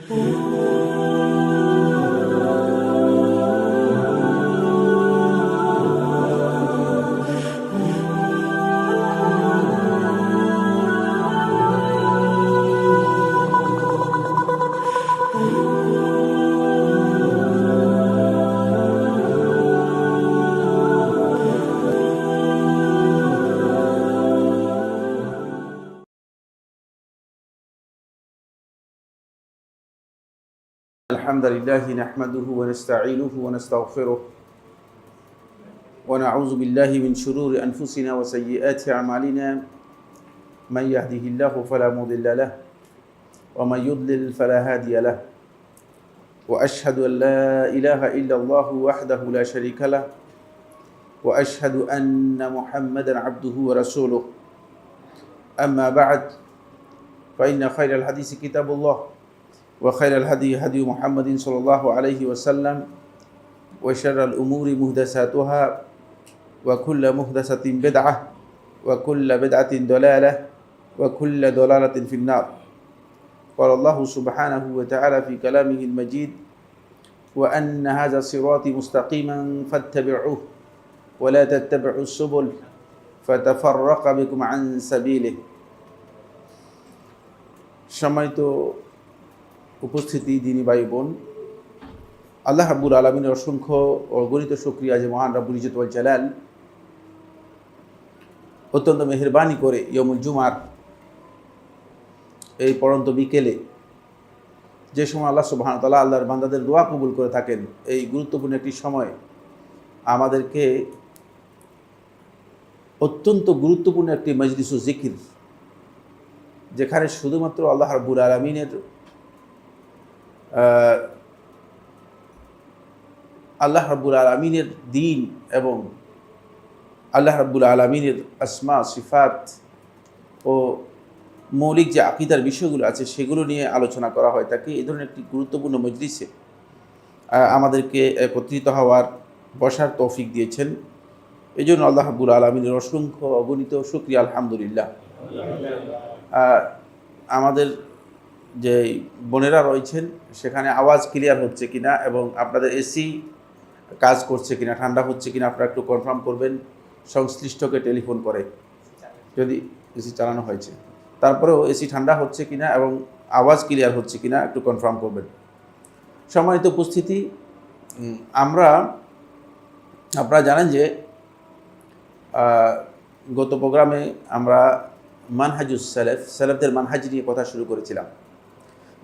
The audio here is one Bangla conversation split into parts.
الحمد لله نحمده ونستعينه ونستغفره ونعوذ بالله من شرور أنفسنا وسيئات أعمالنا من يهده الله فلا مضل له ومن يضلل فلا هادي له وأشهد أن لا إله إلا الله وحده لا شريك له وأشهد أن محمدا عبده ورسوله أما بعد فإن خير الحديث كتاب الله وخير الهدي هدي محمد صلى الله عليه وسلم وشر الأمور محدثاتها وكل محدثة بدعة وكل بدعة ضلالة وكل ضلالة في النار. قال الله سبحانه وتعالى في كلامه المجيد وأن هذا صراطي مستقيما فاتبعوه ولا تتبعوا السبل فتفرق بكم عن سبيله. সম্মানিত উপস্থিতি দিনী ভাই বোন, আল্লাহ রাব্বুল আলামিনের অসংখ্য অগণিত শুকরিয়া যে মহান রাব্বুল ইজ্জত ওয়াল জালাল অত্যন্ত মেহেরবানি করে ইয়মুল জুমার এই পড়ন্ত বিকেলে যে সময় আল্লাহ সুবহানাহু ওয়া তাআলা আল্লাহর বান্দাদের দোয়া কবুল করে থাকেন, এই গুরুত্বপূর্ণ একটি সময় আমাদেরকে অত্যন্ত গুরুত্বপূর্ণ একটি মজলিসুল জিকির, যেখানে শুধুমাত্র আল্লাহ রাব্বুল আলামিনের আল্লাহ রাব্বুল আলামিনের দ্বীন এবং আল্লাহ রাব্বুল আলামিনের আসমা সিফাত ও মৌলিক যে আকীদার বিষয়গুলো আছে সেগুলো নিয়ে আলোচনা করা হয় থাকে। এই ধরনের একটি গুরুত্বপূর্ণ মজলিসে আমাদেরকে একত্রিত হওয়ার বসার তৌফিক দিয়েছেন। এই জন্য আল্লাহ রাব্বুল আলামিনের অসংখ্য অগণিত শুকরিয়া, আলহামদুলিল্লাহ। আমাদের যে বোনেরা রয়েছেন সেখানে আওয়াজ ক্লিয়ার হচ্ছে কিনা এবং আপনাদের এসি কাজ করছে কিনা, ঠান্ডা হচ্ছে কিনা আপনারা একটু কনফার্ম করবেন সংশ্লিষ্টকে টেলিফোন করে, যদি এসি চালানো হয়েছে। তারপরেও এসি ঠান্ডা হচ্ছে কিনা এবং আওয়াজ ক্লিয়ার হচ্ছে কিনা একটু কনফার্ম করবেন। সম্মানিত উপস্থিতি, আপনারা জানেন যে গত প্রোগ্রামে আমরা মানহাজুস সালেফদের মানহাজ নিয়ে কথা শুরু করেছিলাম।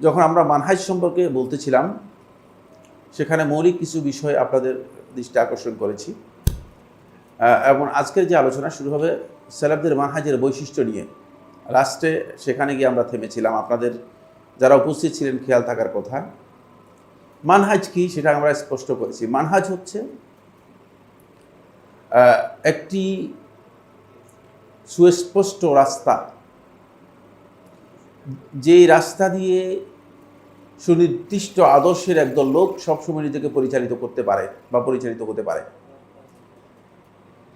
যখন আমরা মানহাজ সম্পর্কে বলতেছিলাম সেখানে মৌলিক কিছু বিষয় আপনাদের দৃষ্টি আকর্ষণ করেছি এবং আজকের যে আলোচনা শুরু হবে সালেফদের মানহাজের বৈশিষ্ট্য নিয়ে। লাস্টে সেখানে গিয়ে আমরা থেমেছিলাম, আপনাদের যারা উপস্থিত ছিলেন খেয়াল থাকার কথা। মানহাজ কি সেটা আমরা স্পষ্ট করেছি। মানহাজ হচ্ছে একটি সুস্পষ্ট রাস্তা, যেই রাস্তা দিয়ে সুনির্দিষ্ট আদর্শের একদল লোক সবসময় নিজেকে পরিচালিত করতে পারে বা পরিচালিত হতে পারে।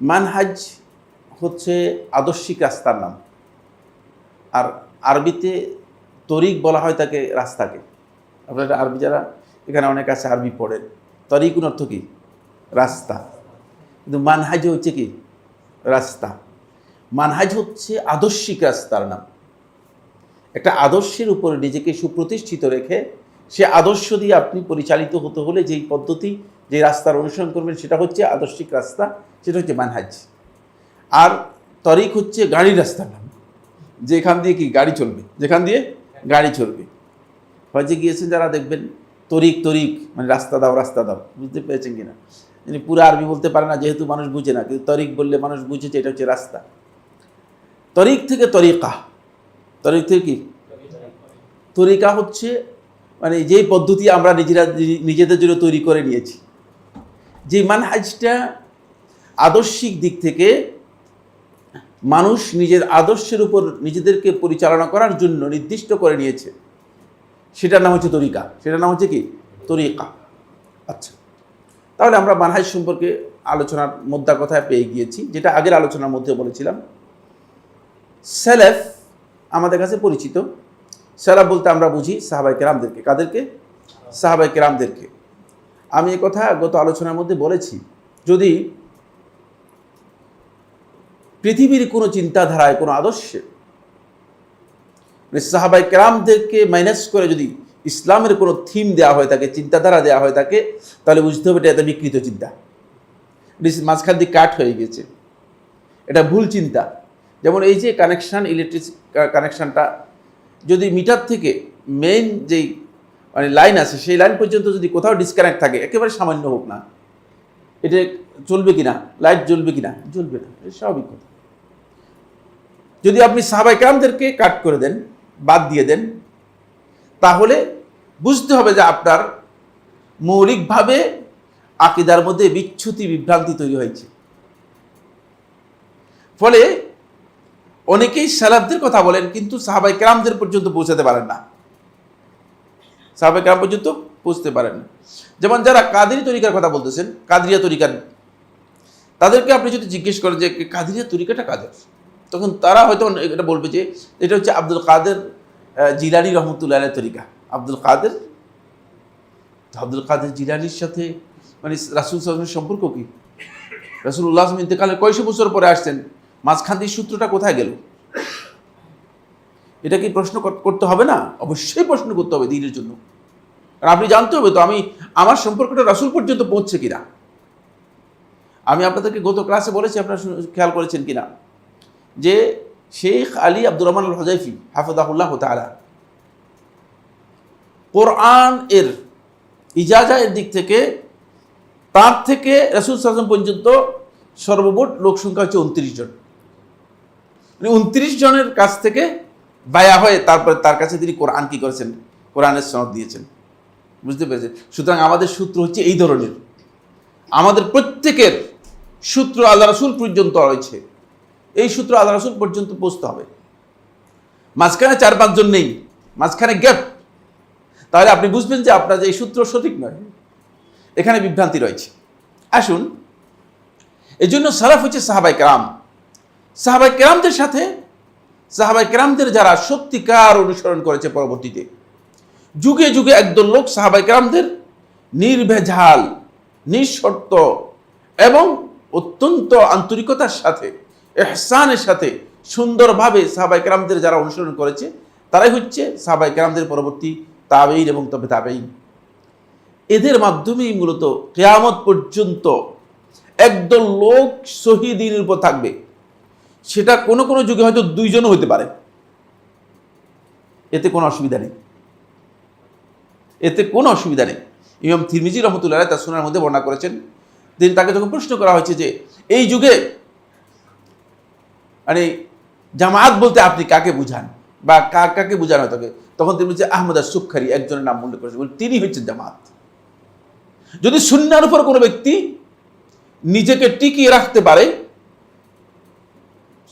মানহাজ হচ্ছে আদর্শিক রাস্তার নাম, আর আরবিতে তরিক বলা হয় তাকে, রাস্তাকে। আপনারা আরবি যারা এখানে অনেক আছে আরবি পড়েন, তরিকুন অর্থ কি? রাস্তা। কিন্তু মানহাজ হচ্ছে কি? রাস্তা। মানহাজ হচ্ছে আদর্শিক রাস্তার নাম। একটা আদর্শের উপরে নিজেকে সুপ্রতিষ্ঠিত রেখে সে আদর্শ দিয়ে আপনি পরিচালিত হতে হলে যেই পদ্ধতি, যে রাস্তার অনুসরণ করবেন সেটা হচ্ছে আদর্শিক রাস্তা, সেটা হচ্ছে মানহাজ। আর তরিক হচ্ছে গাড়ির রাস্তার নাম, যেখান দিয়ে কি গাড়ি চলবে, যেখান দিয়ে গাড়ি চলবে। হজে গিয়েছেন যারা দেখবেন তরিক মানে রাস্তা দাও রাস্তা দাও, বুঝতে পেরেছেন কিনা? মানে পুরো আরবি বলতে পারে না যেহেতু মানুষ বুঝে না, কিন্তু তরিক বললে মানুষ বুঝেছে এটা হচ্ছে রাস্তা। তরিক থেকে তরিকা, তরিক থেকে কি? তরিকা হচ্ছে মানে যেই পদ্ধতি আমরা নিজেদের জন্য তৈরি করে নিয়েছি, যে মানহাজটা আদর্শিক দিক থেকে মানুষ নিজের আদর্শের উপর নিজেদেরকে পরিচালনা করার জন্য নির্দিষ্ট করে নিয়েছে, সেটার নাম হচ্ছে তরিকা। সেটার নাম হচ্ছে কি? তরিকা। আচ্ছা, তাহলে আমরা মানহাজ সম্পর্কে আলোচনার মোদ্দা কথায় পেয়ে গিয়েছি, যেটা আগের আলোচনার মধ্যে বলেছিলাম। সেলেফ আমাদের কাছে পরিচিত, সালাফ বলতে আমরা বুঝি সাহাবায়ে কেরামদেরকে। কাদেরকে? সাহাবায়ে কেরামদেরকে। আমি এই কথা গত আলোচনার মধ্যে বলেছি, যদি পৃথিবীর কোনো চিন্তাধারায়, কোনো আদর্শে সাহাবায়ে কেরামদেরকে মাইনাস করে যদি ইসলামের কোনো থিম দেওয়া হয়ে থাকে, চিন্তাধারা দেওয়া হয়ে থাকে, তাহলে বুঝতে হবে এটা বিকৃত চিন্তা, মাঝখান দিয়ে কাট হয়ে গেছে, এটা ভুল চিন্তা। যেমন এই যে কানেকশান, ইলেকট্রিক কানেকশানটা যদি মিটার থেকে মেইন যেই মানে লাইন আছে সেই লাইন পর্যন্ত যদি কোথাও ডিসকানেক্ট থাকে, একেবারে সামান্য হোক না, এটা চলবে কিনা? লাইট জ্বলবে কিনা? জ্বলবে না, এটা স্বাভাবিক কথা। যদি আপনি সাহাবায়ে কেরামদেরকে কাট করে দেন, বাদ দিয়ে দেন, তাহলে বুঝতে হবে যে আপনার মৌলিকভাবে আকীদার মধ্যে বিচ্যুতি, বিভ্রান্তি তৈরি হয়েছে। ফলে অনেকেই সালাফদের কথা বলেন কিন্তু সাহাবায়ে কেরামদের পর্যন্ত পৌঁছাতে পারেন না, সাহাবায়ে কেরাম পর্যন্ত পৌঁছতে পারেন না। যেমন যারা কাদেরী তরিকার কথা বলতেছেন, কাদরিয়া তরিকার, তাদেরকে আপনি যদি জিজ্ঞেস করেন যে কাদরিয়া তরিকাটা কাদের, তখন তারা হয়তো এটা বলবে যে এটা হচ্ছে আব্দুল কাদের জিলানী রহমতুল্লাহ আলাইহির তরিকা। আব্দুল কাদের জিলানীর সাথে মানে রাসূল সাল্লাল্লাহু আলাইহি ওয়াসাল্লামের সম্পর্ক কি? রাসূলুল্লাহ সাল্লাল্লাহু আলাইহি ওয়াসাল্লাম ইন্তেকালের কয়শো বছর পরে আসছেন, মাঝখান দিয়ে সূত্রটা কোথায় গেল? এটা কি প্রশ্ন করতে হবে না? অবশ্যই প্রশ্ন করতে হবে দ্বীনের জন্য। আর আপনি জানতে হবে তো আমি আমার সম্পর্কটা রাসূল পর্যন্ত পৌঁছছে কিনা। আমি আপনাদেরকে গত ক্লাসে বলেছি, আপনারা খেয়াল করেছেন কিনা, যে শেখ আলী আব্দুর রহমান আল হুযাইফি হাফিজাহুল্লাহ তাআলা কোরআন এর ইজাজা এর দিক থেকে তার থেকে রাসূল সাল্লাল্লাহু আলাইহি ওয়াসাল্লাম পর্যন্ত সর্বমোট লোক সংখ্যা হচ্ছে 29 জন। মানে 29 জনের কাছ থেকে বায়া হয়ে তারপরে তার কাছে তিনি কোরআন কি করেছেন, কোরআনের সনদ দিয়েছেন। বুঝতে পেরেছেন? সুতরাং আমাদের সূত্র হচ্ছে এই ধরনের, আমাদের প্রত্যেকের সূত্র আল্লাহ রাসূল পর্যন্ত রয়েছে, এই সূত্র আল্লাহ রাসূল পর্যন্ত পৌঁছতে হবে। মাঝখানে 4-5 জন নেই, মাঝখানে গ্যাপ, তাহলে আপনি বুঝবেন যে আপনার যে এই সূত্র সঠিক নয়, এখানে বিভ্রান্তি রয়েছে। আসুন, এই জন্য সালাফ হচ্ছে সাহাবায়ে কেরাম। সাহাবায়ে কেরামদের সাথে সাহাবায়ে কেরামদের যারা সত্যিকার অনুসরণ করেছে, পরবর্তীতে যুগে যুগে একদল লোক সাহাবায়ে কেরামদের নির্ভেজাল, নিঃশর্ত এবং অত্যন্ত আন্তরিকতার সাথে, ইহসানের সাথে সুন্দরভাবে সাহাবায়ে কেরামদের যারা অনুসরণ করেছে, তারাই হচ্ছে সাহাবায়ে কেরামদের পরবর্তী তাবেঈন এবং তবে তাবেঈন। এদের মাধ্যমেই মূলত কিয়ামত পর্যন্ত একদল লোক সহি দ্বীনের উপর থাকবে। সেটা কোনো কোনো যুগে হয়তো 2 জনও হতে পারে, এতে কোনো অসুবিধা নেই, এতে কোনো অসুবিধা নেই। ইমাম তিরমিজি রহমতুল্লাহ আলাইহি তার সুনানের মধ্যে বর্ণনা করেছেন, তিনি তাকে যখন প্রশ্ন করা হয়েছে যে এই যুগে মানে জামাত বলতে আপনি কাকে বুঝান বা কাকে বুঝানো হয় তাকে, তখন তিনি বলছে আহমদ আস-সুখারী একজনের নাম উল্লেখ করেছেন, তিনি হচ্ছেন জামাত। যদি সুন্নাহর উপর কোনো ব্যক্তি নিজেকে টিকিয়ে রাখতে পারে,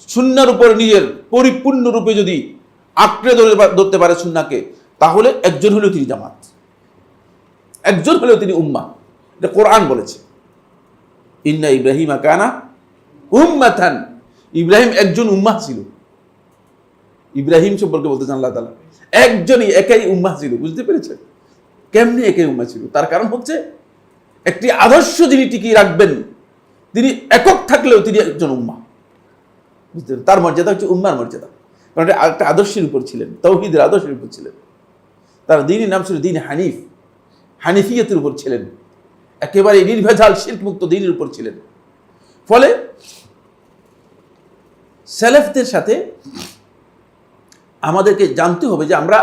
সুন্নাহর উপর নিজের পরিপূর্ণরূপে যদি আঁকড়ে ধরতে পারে সুন্নাহকে, তাহলে একজন হলেও তিনি জামাত, একজন হলেও তিনি উম্মাহ। এটা কোরআন বলেছে, ইন্না ইব্রাহিমা কানা উম্মাতান, ইব্রাহিম একজন উম্মাহ ছিল। ইব্রাহিম সম্পর্কে বলতেছেন আল্লাহ তাআলা একজনই, একাই উম্মাহ ছিল। বুঝতে পেরেছেন কেমনি একাই উম্মাহ ছিল? তার কারণ হচ্ছে একটি আদর্শ যিনি টিকিয়ে রাখবেন, তিনি একক থাকলেও তিনি একজন উম্মাহ। বুঝতে পারেন? তার মর্যাদা হচ্ছে উম্মার মর্যাদা, কারণ একটা আদর্শের উপর ছিলেন, তাওহীদের আদর্শের উপর ছিলেন। তার দ্বীনের নাম ছিল দ্বীন হানিফ, হানিফিয়তের উপর ছিলেন, একেবারে নির্ভেজাল শিরক মুক্ত দ্বীনের উপর ছিলেন। ফলে সালাফদের সাথে আমাদেরকে জানতে হবে যে আমরা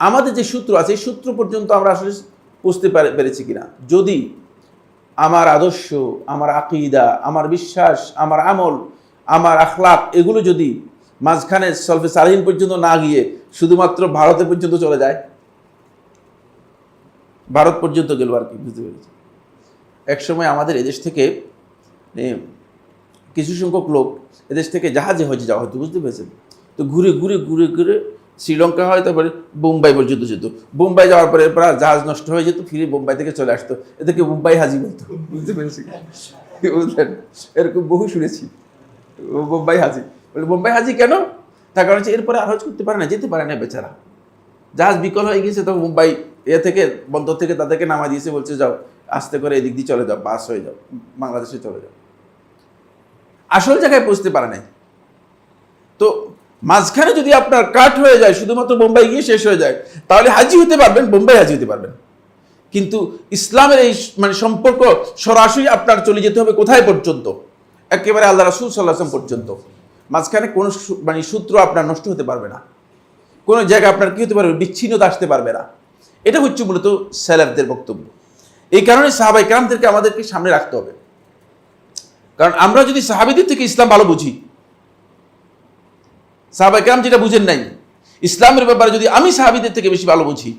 আমাদের যে সূত্র আছে, এই সূত্র পর্যন্ত আমরা আসলে বুঝতে পেরেছি কিনা। যদি আমার আদর্শ, আমার আকীদা, আমার বিশ্বাস, আমার আমল, আমার আখলাক, এগুলো যদি মাঝখানে সলফে সালেহিন পর্যন্ত না গিয়ে শুধুমাত্র ভারতের পর্যন্ত চলে যায়, ভারত পর্যন্ত গেল আর কি। বুঝতে পেরেছি? একসময় আমাদের এদেশ থেকে কিছু সংখ্যক লোক এদেশ থেকে জাহাজে হজে যাওয়া হতো। বুঝতে পেরেছেন? তো ঘুরে ঘুরে ঘুরে ঘুরে শ্রীলঙ্কা হয়, তারপরে বোম্বাই পর্যন্ত যেত। বোম্বাই যাওয়ার পরে এরপর জাহাজ নষ্ট হয়ে যেত, ফিরে বোম্বাই থেকে চলে আসতো, এদেরকে বোম্বাই হাজি বলতো। বুঝতে পেরেছি? বুঝলেন? এরকম বহু শুনেছি, বোম্বাই হাজি। বলে বোম্বাই হাজি কেন? তার কারণ হচ্ছে এরপরে আর হজ করতে পারে না, যেতে পারে না বেচারা। জাহাজ বিকল হয়ে গেছে, তখন মুম্বাই থেকে বন্দর থেকে তাদেরকে নামা দিয়েছে, বলছে যাও আস্তে করে এদিক দিয়ে চলে যাও, বাস হয়ে যাও, বাংলাদেশে চলে যাও। আসল জায়গায় পৌঁছতে পারে নাই। তো মাঝখানে যদি আপনার কাট হয়ে যায়, শুধুমাত্র বোম্বাই গিয়ে শেষ হয়ে যায়, তাহলে হাজি হতে পারবেন, বোম্বাই হাজি হতে পারবেন। কিন্তু ইসলামের এই সম্পর্ক সরাসরি আপনার চলে যেতে হবে কোথায় পর্যন্ত? একেবারে আল্লাহ রাসূল সাল্লাল্লাহু আলাইহি ওয়াসাল্লাম পর্যন্ত। মাঝখানে কোনো সূত্র আপনার নষ্ট হতে পারবে না, কোনো জায়গায় আপনার কি হতে পারবে, বিচ্ছিন্নতা আসতে পারবে না। এটা হচ্ছে মূলত সালাফদের বক্তব্য। এই কারণে সাহাবায়ে কেরামদেরকে আমাদেরকে সামনে রাখতে হবে। কারণ আমরা যদি সাহাবীদের থেকে ইসলাম ভালো বুঝি, সাহাবায়ে কেরাম যেটা বুঝেন নাই ইসলামের ব্যাপারে, যদি আমি সাহাবীদের থেকে বেশি ভালো বুঝি,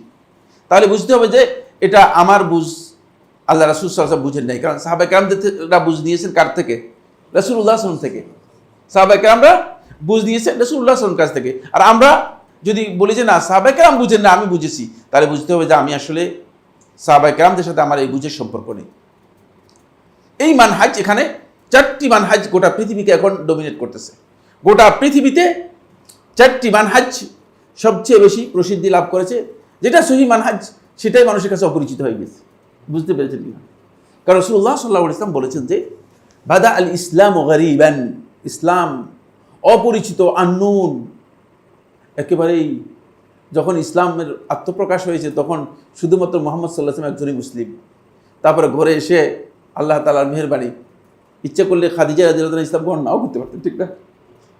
তাহলে বুঝতে হবে যে এটা আমার বুঝ, আল্লাহ রাসূল সাল্লাল্লাহু আলাইহি ওয়াসাল্লাম বুঝেন নাই। কারণ সাহাবায়ে কেরামরা বুঝ নিয়েছেন কার থেকে? রাসূলুল্লাহ সাল্লাল্লাহু আলাইহি ওয়াসাল্লাম থেকে। সাহাবায়ে কেরামরা বুঝ নিয়েছেন রাসূলুল্লাহ সাল্লাল্লাহু আলাইহি ওয়াসাল্লাম কাছ থেকে। আর আমরা যদি বলি যে না সাহাবায়ে কেরাম বুঝেন না, আমি বুঝেছি, তাহলে বুঝতে হবে যে আমি আসলে সাহাবায়ে কেরামদের সাথে আমার এই বুঝের সম্পর্ক নেই। এই মানহাজ, এখানে 4টি মানহাজ গোটা পৃথিবীকে এখন ডমিনেট করতেছে। গোটা পৃথিবীতে 4টি মানহাজ সবচেয়ে বেশি প্রসিদ্ধি লাভ করেছে। যেটা সহিহ মানহাজ সেটাই মানুষের কাছে অপরিচিত হয়ে গেছে। বুঝতে পেরেছেন কিনা? কারণ রাসূলুল্লাহ সাল্লাল্লাহু আলাইহি ওয়াসাল্লাম বলেছেন যে বাদা আল ইসলাম গরীবান, ইসলাম অপরিচিত, আননোন, একেবারেই যখন ইসলামের আত্মপ্রকাশ হয়েছে তখন শুধুমাত্র মুহাম্মদ সাল্লাল্লাহু আলাইহি ওয়াসাল্লাম একজনই মুসলিম। তারপরে ঘরে এসে আল্লাহ তাআলার মেহেরবানি, ইচ্ছা করলে খাদিজা রাদিয়াল্লাহু আনহা ইসলাম গ্রহণ নাও করতে পারতেন, ঠিক না?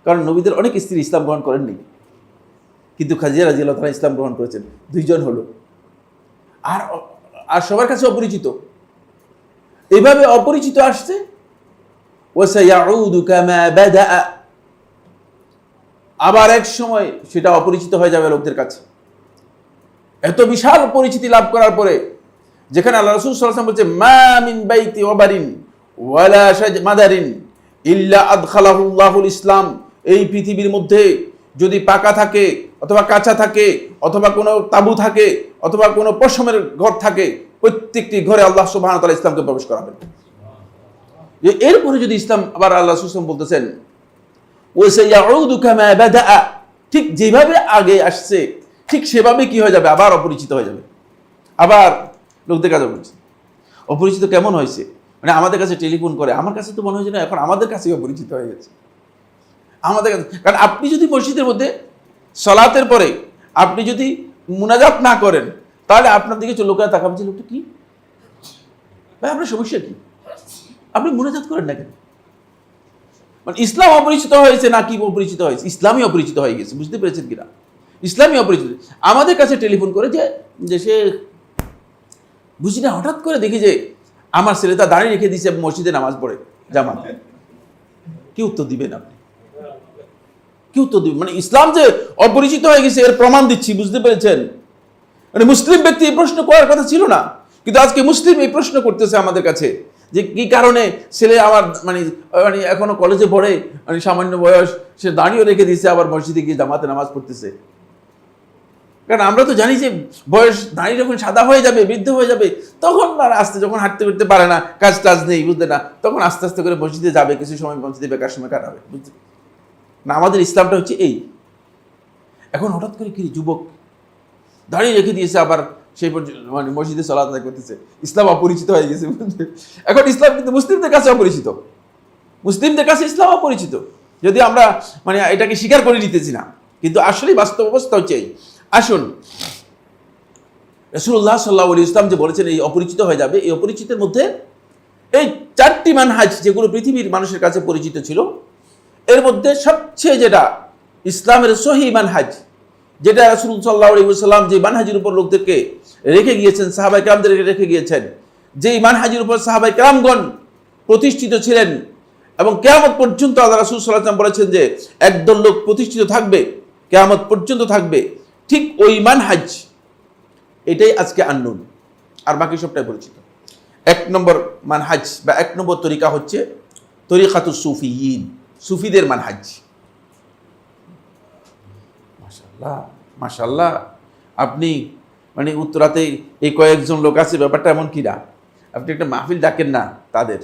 কারণ নবীদের অনেক স্ত্রী ইসলাম গ্রহণ করেননি, কিন্তু খাদিজা রাদিয়াল্লাহু আনহা ইসলাম গ্রহণ করেছেন, 2 জন হলো। আর সবার কাছে অপরিচিত, এইভাবে অপরিচিত আসছে। ওয়াসায়াউদু কামা বাদা, আবার এক সময় সেটা অপরিচিত হয়ে যাবে লোকদের কাছে। এত বিশাল পরিচিতি লাভ করার পরে, যেখানে আল্লাহ রাসূল সাল্লাল্লাহু আলাইহি ওয়াসাল্লাম বলছে মা মিন বাইতি ওয়াবারিন ওয়ালা শাজমাদারিন ইল্লা আদখালাহুল্লাহুল ইসলাম, এই পৃথিবীর মধ্যে যদি পাকা থাকে অথবা কাঁচা থাকে অথবা কোনো তাবু থাকে অথবা কোনো পশমের ঘর থাকে, প্রত্যেকটি ঘরে আল্লাহ সুবহানাহু ওয়া তাআলা ইসলামকে প্রবেশ করাবেন। এরপরে যদি ইসলাম, আবার আল্লাহ রাসূল সাল্লাল্লাহু আলাইহি ওয়াসাল্লাম বলতেছেন ওয়াসায়াউদু কামা বাদা, ঠিক যেভাবে আগে আসছে ঠিক সেভাবে কি হয়ে যাবে, আবার অপরিচিত হয়ে যাবে। আবার লোকদের কাছে অপরিচিত। অপরিচিত কেমন হয়েছে? মানে আমাদের কাছে টেলিফোন করে, আমার কাছে তো মনে হয়েছে না এখন আমাদের কাছেই অপরিচিত হয়ে গেছে আমাদের কাছে। কারণ আপনি যদি মসজিদের মধ্যে সালাতের পরে আপনি যদি মুনাজাত না করেন, তাহলে আপনার দিকে লোকেরা তাকাবে যে লোকটা কি ভাই, আপনার সমস্যা কি, আপনি মুনাজাত করেন না কেন? মানে ইসলাম অপরিচিত হয়েছে না কি অপরিচিত হয়েছে? ইসলামই অপরিচিত হয়ে গেছে। বুঝতে পেরেছেন কিনা? ইসলামই অপরিচিত। আমাদের কাছে টেলিফোন করে যে সে বুঝি না, হঠাৎ করে দেখি যে আমার ছেলে তা দাঁড়িয়ে রেখে দিয়েছে মসজিদে নামাজ পড়ে জামাত। কি উত্তর দিবেন আপনি? কি উত্তর দিবেন? মানে ইসলাম যে অপরিচিত হয়ে গেছে এর প্রমাণ দিচ্ছি। বুঝতে পেরেছেন? মানে মুসলিম ব্যক্তি এই প্রশ্ন করার কথা ছিল না, কিন্তু আজকে মুসলিম এই প্রশ্ন করতেছে আমাদের কাছে যে কি কারণে ছেলে আমার মানে এখনো কলেজে পড়ে, মানে সামান্য বয়স, সে দাঁড়িয়ে রেখে দিয়েছে আবার মসজিদে গিয়ে জামাতে নামাজ পড়তেছে। কারণ আমরা তো জানি যে বয়স দাঁড়িয়ে যখন সাদা হয়ে যাবে, বৃদ্ধ হয়ে যাবে, তখন আস্তে, যখন হাঁটতে ফিরতে পারে না, কাজ টাজ নেই, বুঝতে না, তখন আস্তে আস্তে করে মসজিদে যাবে, কিছু সময় মসজিদে বেকার সময় কাটাবে। বুঝতে না, আমাদের ইসলামটা হচ্ছে এই। এখন হঠাৎ করে কি যুবক দাঁড়িয়ে রেখে দিয়েছে আবার সেই মানে মসজিদে সালাত আদায় করতেছে, ইসলাম অপরিচিত হয়ে গেছে। এখন ইসলাম কিন্তু মুসলিমদের কাছে অপরিচিত, মুসলিমদের কাছে ইসলাম অপরিচিত, যদি আমরা মানে এটাকে স্বীকার করে নিতেছি না, কিন্তু আসলে বাস্তব অবস্থা হচ্ছে এই। আসুন, রাসূলুল্লাহ সাল্লাল্লাহু আলাইহি ওয়াসাল্লাম যে বলেছেন এই অপরিচিত হয়ে যাবে, এই অপরিচিতের মধ্যে এই 4টি মানহাজ যেগুলো পৃথিবীর মানুষের কাছে পরিচিত ছিল, এর মধ্যে সবচেয়ে যেটা ইসলামের সহিহ মানহাজ, যেটা রাসূল সাল্লাল্লাহু আলাইহি ওয়াসাল্লাম যে মানহাজের উপর লোকদেরকে রেখে গিয়েছেন, সাহাবায়ে কেরামদেরকে রেখে গিয়েছেন, যেই মানহাজের উপর সাহাবায়ে কেরামগণ প্রতিষ্ঠিত ছিলেন এবং কিয়ামত পর্যন্ত আল্লাহ রাসূল সাল্লাল্লাহু আলাইহি ওয়াসাল্লাম বলেছেন যে একদল লোক প্রতিষ্ঠিত থাকবে, কিয়ামত পর্যন্ত থাকবে, ঠিক ওই মানহাজ, এটাই আজকে আননোন, আর বাকি সবটাই পরিচিত। 1 নম্বর মানহাজ বা 1 নম্বর তরিকা হচ্ছে তরিকাতুস সুফিয়িন, সুফিদের মানহাজ। মাশাআল্লাহ মাশাআল্লাহ, আপনি মানে উত্তরাতে এই কয়েকজন লোক আছে, ব্যাপারটা এমন কিনা, আপনি একটা মাহফিল ডাকেন না তাদের,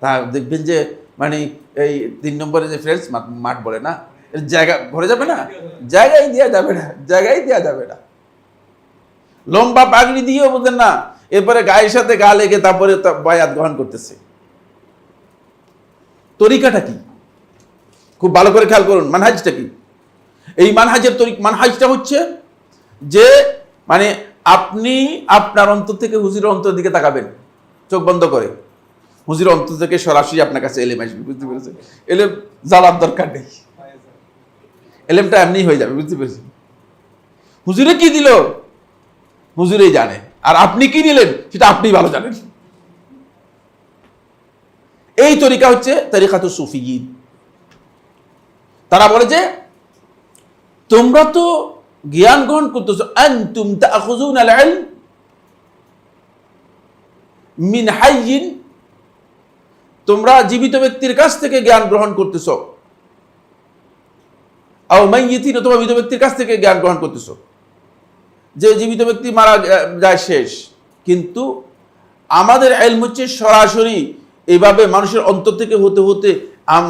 তা দেখবেন যে মানে এই 3 নম্বরে যে ফ্রেন্ডস মাঠ বলে না, জায়গা ভরে যাবে না, জায়গায় দেওয়া যাবে না, জায়গায় দেওয়া যাবে না। লম্বা পাগড়ি দিয়েও বলতেন না, এরপরে গায়ের সাথে গা লেগে তারপরে বায়াত গ্রহণ করতেছে। তরিকাটা কি খুব ভালো করে খেয়াল করুন, মানহাজটা কি? এই মানহাজটা হচ্ছে যে মানে আপনি আপনার অন্তর থেকে হুজুরের অন্তর দিকে তাকাবেন, চোখ বন্ধ করে। হুজুরের অন্তর থেকে সরাসরি আপনার কাছে এলেম আসবে, বুঝতে পেরেছেন? এলেম জ্বালার দরকার নেই, এলেমটা এমনি হয়ে যাবে, বুঝতে পেরেছেন? হুজুরে কি দিল হুজুরেই জানে, আর আপনি কি নিলেন সেটা আপনি ভালো জানেন। এই তরিকা হচ্ছে তরিকাতুস সুফিয়্যিন। তারা বলে যে তোমরা তো জ্ঞান গ্রহণ করতেছো, আনতুম তাখুযুনাল ইলম মিন হাইয়িন, তোমরা জীবিত ব্যক্তির কাছ থেকে জ্ঞান গ্রহণ করতেছো, আও মাইয়িতিন, অথবা মৃত ব্যক্তির কাছ থেকে জ্ঞান গ্রহণ করতেছো। যে জীবিত ব্যক্তি মারা যায় শেষ, কিন্তু আমাদের ইলম হচ্ছে সরাসরি এইভাবে মানুষের অন্তর থেকে হতে হতে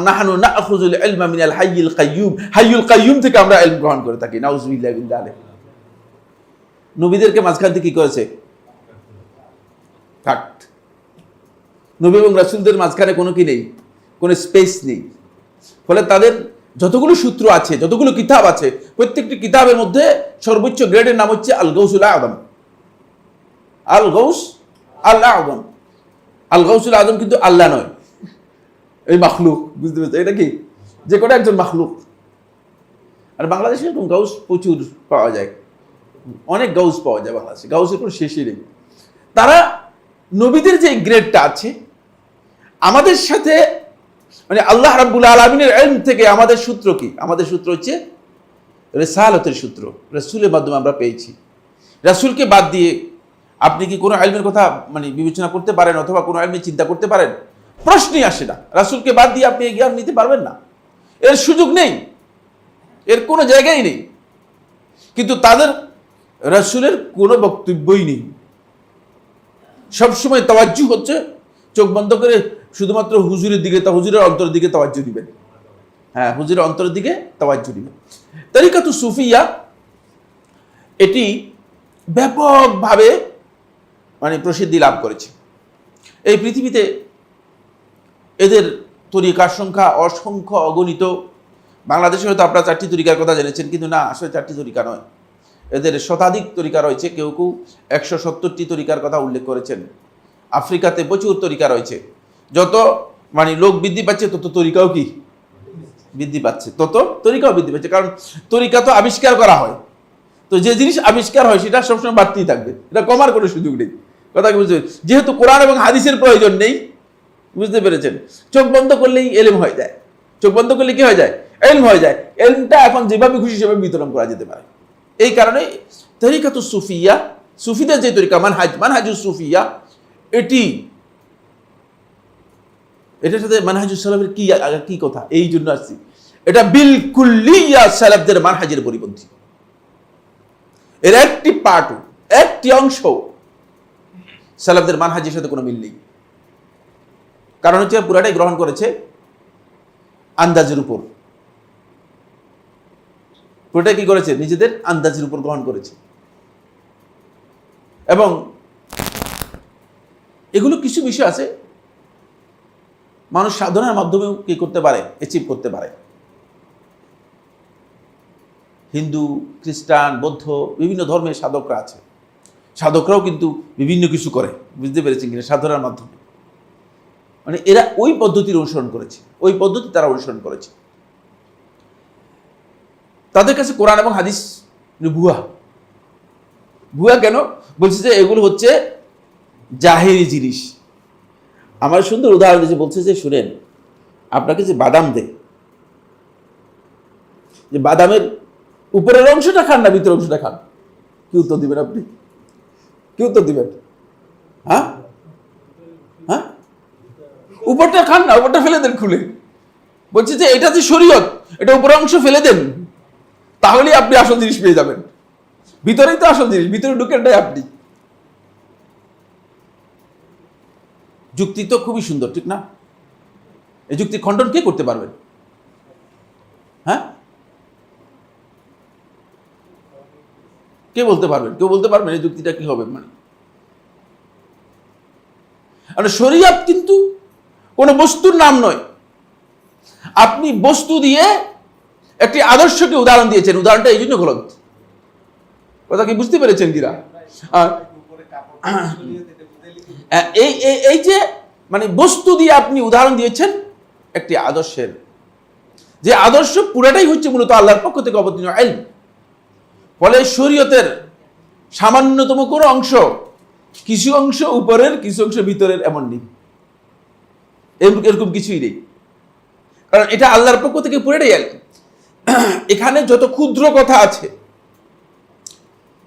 নাহনু নাখুযুল ইলমা মিনাল হাইয়িল কাইয়্যুম, হাইয়ুল কাইয়্যুম থেকে আমরা ইলম গ্রহণ করে থাকি। নাউযুবিল্লাহি মিন যালিক। নবীদেরকে মাঝখান থেকে কি করেছে? কাট। নবী এবং রাসূলদের মাঝখানে কোনো কি নেই, কোনো স্পেস নেই। ফলে তাদের যতগুলো সূত্র আছে, যতগুলো কিতাব আছে, প্রত্যেকটি কিতাবের মধ্যে সর্বোচ্চ গ্রেডের নাম হচ্ছে আল গাউসুল আযম। আল গাউস আল আযম, আল গাউসুল আযম কিন্তু আল্লাহ নয়, এই মাখলুক, বুঝতে পেরেছেন? এটা কি যে কোনো একজন মাখলুক। আর বাংলাদেশে এরকম গাউস প্রচুর পাওয়া যায়, অনেক গাউস পাওয়া যায় বাংলাদেশে, গাউসের কোনো শেষই নেই। তারা নবীদের যে গ্রেডটা আছে আমাদের সাথে, মানে আল্লাহ রাব্বুল আলামিনের ইলম থেকে আমাদের সূত্র কি? আমাদের সূত্র হচ্ছে রিসালাতের সূত্র, রাসূলের মাধ্যমে আমরা পেয়েছি। রাসূলকে বাদ দিয়ে আপনি কি কোনো ইলমের কথা মানে বিবেচনা করতে পারেন, অথবা কোনো ইলমের চিন্তা করতে পারেন? প্রশ্নই আসে না। রাসূলকে বাদ দিয়ে আপনি এই জ্ঞান নিতে পারবেন না, এর সুযোগ নেই, এর কোনো জায়গায় নেই। কিন্তু তাদের রাসূলের কোনো বক্তব্যই নেই, সবসময় তাওয়াজ্জু হচ্ছে চোখ বন্ধ করে শুধুমাত্র হুজুরের দিকে, হুজুরের অন্তরের দিকে তাওয়াজ্জু দিবেন। হ্যাঁ, হুজুরের অন্তরের দিকে তাওয়াজ্জু দিবেন। তরিকাতুস সুফিয়া এটি ব্যাপকভাবে মানে প্রসিদ্ধি লাভ করেছে এই পৃথিবীতে। এদের তরিকার সংখ্যা অসংখ্য, অগণিত। বাংলাদেশে হয়তো আপনারা 4টি তরিকার কথা জেনেছেন, কিন্তু না, আসলে 4টি তরিকা নয়, এদের শতাধিক তরিকা রয়েছে। কেউ কেউ 170টি তরিকার কথা উল্লেখ করেছেন। আফ্রিকাতে প্রচুর তরিকা রয়েছে। যত মানে লোক বৃদ্ধি পাচ্ছে তত তরিকাও কি বৃদ্ধি পাচ্ছে, তত তরিকাও বৃদ্ধি পাচ্ছে। কারণ তরিকা তো আবিষ্কার করা হয়, তো যে জিনিস আবিষ্কার হয় সেটা সবসময় বাড়তেই থাকবে, এটা কমার কোনো সুযোগ নেই। কথা কি বুঝতে? যেহেতু কোরআন এবং হাদিসের প্রয়োজন নেই, বুঝতে পেরেছেন? চোখ বন্ধ করলেই এলম হয়ে যায়, চোখ বন্ধ করলে কি হয়ে যায়? এলম হয়ে যায়। এলমটা এখন যেভাবে খুশি সেভাবে বিতরণ করা যেতে পারে। এই কারণে তরিকাতুস সুফিয়া, সুফিদের যে তরিকা, মানহাজুস সুফিয়া, এটার সাথে মানহাজুস সালাফের কি কথা, এই জন্য আসছি। এটা বিলকুল্লিয়া সালাফদের মানহাজের পরিপন্থী। এর একটি পার্ট, একটি অংশ সালাফদের মানহাজের সাথে কোনো মিল নেই। কারণ হচ্ছে পুরাটাই গ্রহণ করেছে আন্দাজের উপর, পুরোটাই কি করেছে? নিজেদের আন্দাজের উপর গ্রহণ করেছে। এবং এগুলো কিছু বিষয় আছে মানুষ সাধনার মাধ্যমেও কি করতে পারে, অ্যাচিভ করতে পারে। হিন্দু, খ্রিস্টান, বৌদ্ধ বিভিন্ন ধর্মের সাধকরা আছে, সাধকরাও কিন্তু বিভিন্ন কিছু করে, বুঝতে পেরেছেন কিনা? সাধনার মাধ্যমে মানে এরা ওই পদ্ধতির অনুসরণ করেছে, ওই পদ্ধতি তারা অনুসরণ করেছে। তাদের কাছে কোরআন এবং হাদিস ভুয়া। ভুয়া কেন বলছে? যে এগুলো হচ্ছে জাহেরি জিনিস। আমার সুন্দর উদাহরণ দিয়েছে, বলছে যে শুনেন, আপনাকে যে বাদাম দেয়, যে বাদামের উপরের অংশটা খান না ভিতরের অংশটা খান? কি উত্তর দিবেন আপনি? কি উত্তর দিবেন? হ্যাঁ হ্যাঁ, উপরটা খান না, উপরটা ফেলে দেন খুলে। বলছে যে এটা যে শরীয়ত, এটা উপরের অংশ ফেলে দেন, তাহলেই আপনি আসল জিনিস পেয়ে যাবেন। ভিতরেই তো আসল জিনিস, ভিতরে ঢুকেন নাই আপনি। যুক্তি তো খুবই সুন্দর, ঠিক না? এই যুক্তি খণ্ডন কে করতে পারবেন? হ্যাঁ, কে বলতে পারবেন? কেউ বলতে পারবেন এই যুক্তিটা কি হবে? মানে শরিয়াত কিন্তু কোনো বস্তুর নাম নয়। আপনি বস্তু দিয়ে একটি আদর্শকে উদাহরণ দিয়েছেন, উদাহরণটা এই জন্য গলত। কথা কি বুঝতে পেরেছেন কিনা? এই যে মানে বস্তু দিয়ে আপনি উদাহরণ দিয়েছেন একটি আদর্শের, যে আদর্শ পুরাটাই হচ্ছে মূলত আল্লাহর পক্ষ থেকে অবতীর্ণ ইলম। ফলে শরীয়তের সামান্যতম কোনো অংশ, কিছু অংশ উপরের কিছু অংশ ভিতরের এমন নেই, এরকম কিছুই নেই। কারণ এটা আল্লাহর পক্ষ থেকে পুরাটাই ইলম। এখানে যত ক্ষুদ্র কথা আছে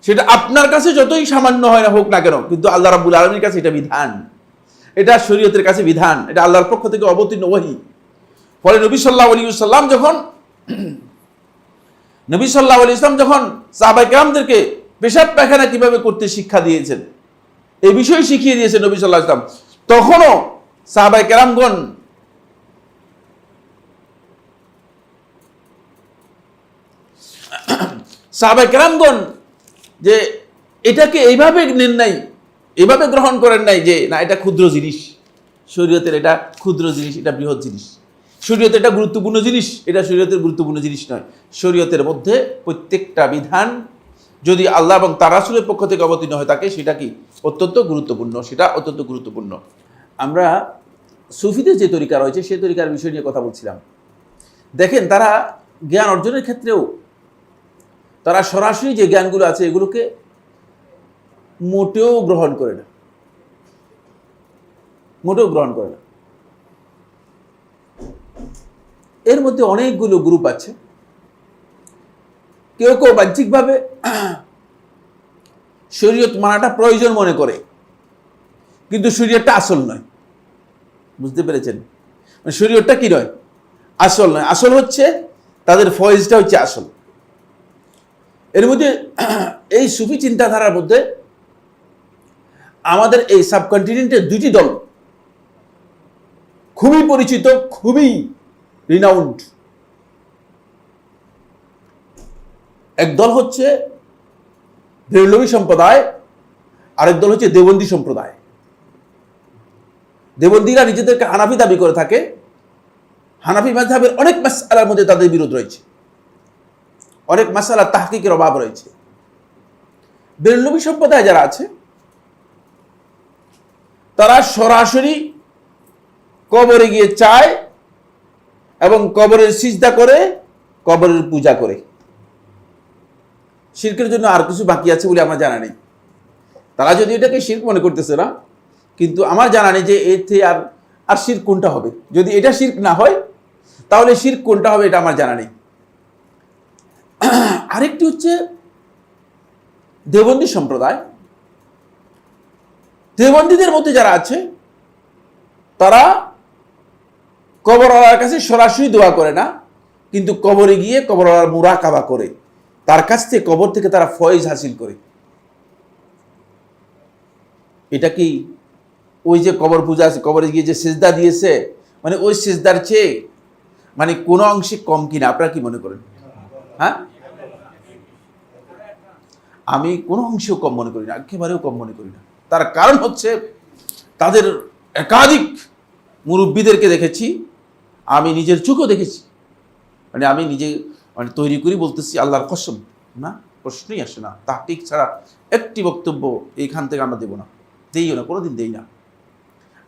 সেটা আপনার কাছে যতই সামান্য হয় না হোক না কেন, কিন্তু আল্লাহ রাব্বুল আলামিনের কাছে এটা বিধান, এটা শরীয়তের কাছে বিধান, এটা আল্লাহর পক্ষ থেকে অবতীর্ণ ওহী। ফলে নবী সাল্লাল্লাহু আলাইহি ওয়াসাল্লাম যখন সাহাবায়ে কেরামদেরকে পেশাব পায়খানা কিভাবে করতে শিক্ষা দিয়েছেন, এই বিষয় শিখিয়ে দিয়েছেন নবী সাল্লাল্লাহু আলাইহি ওয়াসাল্লাম, তখনও সাহাবায়ে কেরামগণ যে এটাকে এইভাবে নেন নাই, এভাবে গ্রহণ করেন নাই যে না এটা ক্ষুদ্র জিনিস, শরীয়তের এটা ক্ষুদ্র জিনিস, এটা বৃহৎ জিনিস, শরীয়তের এটা গুরুত্বপূর্ণ জিনিস, এটা শরীয়তের গুরুত্বপূর্ণ জিনিস নয়। শরীয়তের মধ্যে প্রত্যেকটা বিধান যদি আল্লাহ এবং তার রাসূলের পক্ষ থেকে অবতীর্ণ হয় থাকে, সেটা কি অত্যন্ত গুরুত্বপূর্ণ, সেটা অত্যন্ত গুরুত্বপূর্ণ। আমরা সুফিদের যে তরিকা রয়েছে সেই তরিকার বিষয় নিয়ে কথা বলছিলাম। দেখেন, তারা জ্ঞান অর্জনের ক্ষেত্রেও তারা সরাসরি যে জ্ঞানগুলো আছে এগুলোকে মোটেও গ্রহণ করে না, মোটেও গ্রহণ করে না। এর মধ্যে অনেকগুলো গ্রুপ আছে। কেউ কেউ বাহ্যিকভাবে শরীয়ত মানাটা প্রয়োজন মনে করে, কিন্তু শরীয়তটা আসল নয়। বুঝতে পেরেছেন? শরীয়তটা কি নয়? আসল নয়। আসল হচ্ছে তাদের ফয়েজটা হচ্ছে আসল। এর মধ্যে এই সুফি চিন্তাধারার মধ্যে আমাদের এই সাবকন্টিনেন্টের দুটি দল খুবই পরিচিত, খুবই রিনাউন্ড। এক দল হচ্ছে বেরলভী সম্প্রদায়, আরেক দল হচ্ছে দেওবন্দি সম্প্রদায়। দেওবন্দিরা নিজেদেরকে হানাফি দাবি করে থাকে। হানাফি মাযহাবের অনেক মাসআলার মধ্যে তাদের বিরোধ রয়েছে, অনেক মাসআলা তাহকিকের অভাব রয়েছে। বেরলভী সম্প্রদায় যারা আছে তারা সরাসরি কবরে গিয়ে চায় এবং কবরের সিজদা করে, কবরের পূজা করে। শিরকের জন্য আর কিছু বাকি আছে বলে আমার জানা নেই। তারা যদি এটাকে শিরক মনে করতেছে না, কিন্তু আমার জানা নেই যে এতে আর শিরক কোনটা হবে। যদি এটা শিরক না হয় তাহলে শিরক কোনটা হবে এটা আমার জানা নেই। আরেকটি হচ্ছে দেওবন্দি সম্প্রদায়। দেওবন্দিদের মধ্যে যারা আছে তারা কবরওয়ালার কাছে সরাসরি দোয়া করে না, কিন্তু কবরে গিয়ে কবরওয়ালার মুরাকাবা করে, তার কাছ থেকে, কবর থেকে তারা ফয়েজ হাসিল করে। এটা কি ওই যে কবর পূজা আছে, কবরে গিয়ে যে সিজদা দিয়েছে, মানে ওই সিজদার চেয়ে মানে কোনো অংশে কম কিনা? আপনারা কি মনে করেন? হ্যাঁ, আমি কোনো অংশেও কম মনে করি না, একেবারেও কম মনে করি না। তার কারণ হচ্ছে তাদের একাধিক মুরব্বীদেরকে দেখেছি, আমি নিজের চোখেও দেখেছি। মানে আমি নিজে মানে তৈরি করি বলতেছি, আল্লাহর কসম, না প্রশ্নই আসে না। তাহকিক ছাড়া একটি বক্তব্য এইখান থেকে আমরা দেবো না, দেইও না, কোনোদিন দেই না।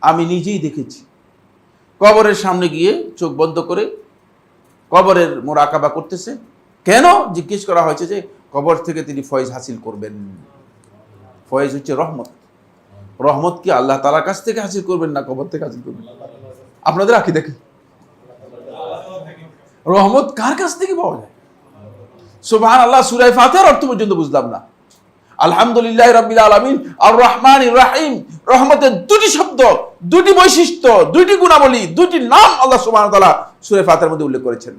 আমি নিজেই দেখেছি কবরের সামনে গিয়ে চোখ বন্ধ করে কবরের মুরাকাবা করতেছে। কেন জিজ্ঞেস করা হয়েছে যে কবর থেকে তিনি ফয়েজ হাসিল করবেন। ফয়েজ হচ্ছে রহমত। রহমত কি আল্লাহ তাআলার কাছ থেকে হাসিল করবেন না কবর থেকে হাসিল করবেন? আপনাদের আঁকি দেখি, রহমত কার কাছ থেকে পাওয়া যায়? সুবহানাল্লাহ, সূরা ফাতিহার অর্থ পর্যন্ত বুঝলাম না। আলহামদুলিল্লাহ রাব্বিল আলামিন আর রহমানির রহিম, রহমতের দুটি শব্দ, দুটি বৈশিষ্ট্য, দুটি গুণাবলী, দুটি নাম আল্লাহ সুবহানাহু ওয়া তাআলা সূরা ফাতিহার মধ্যে উল্লেখ করেছেন।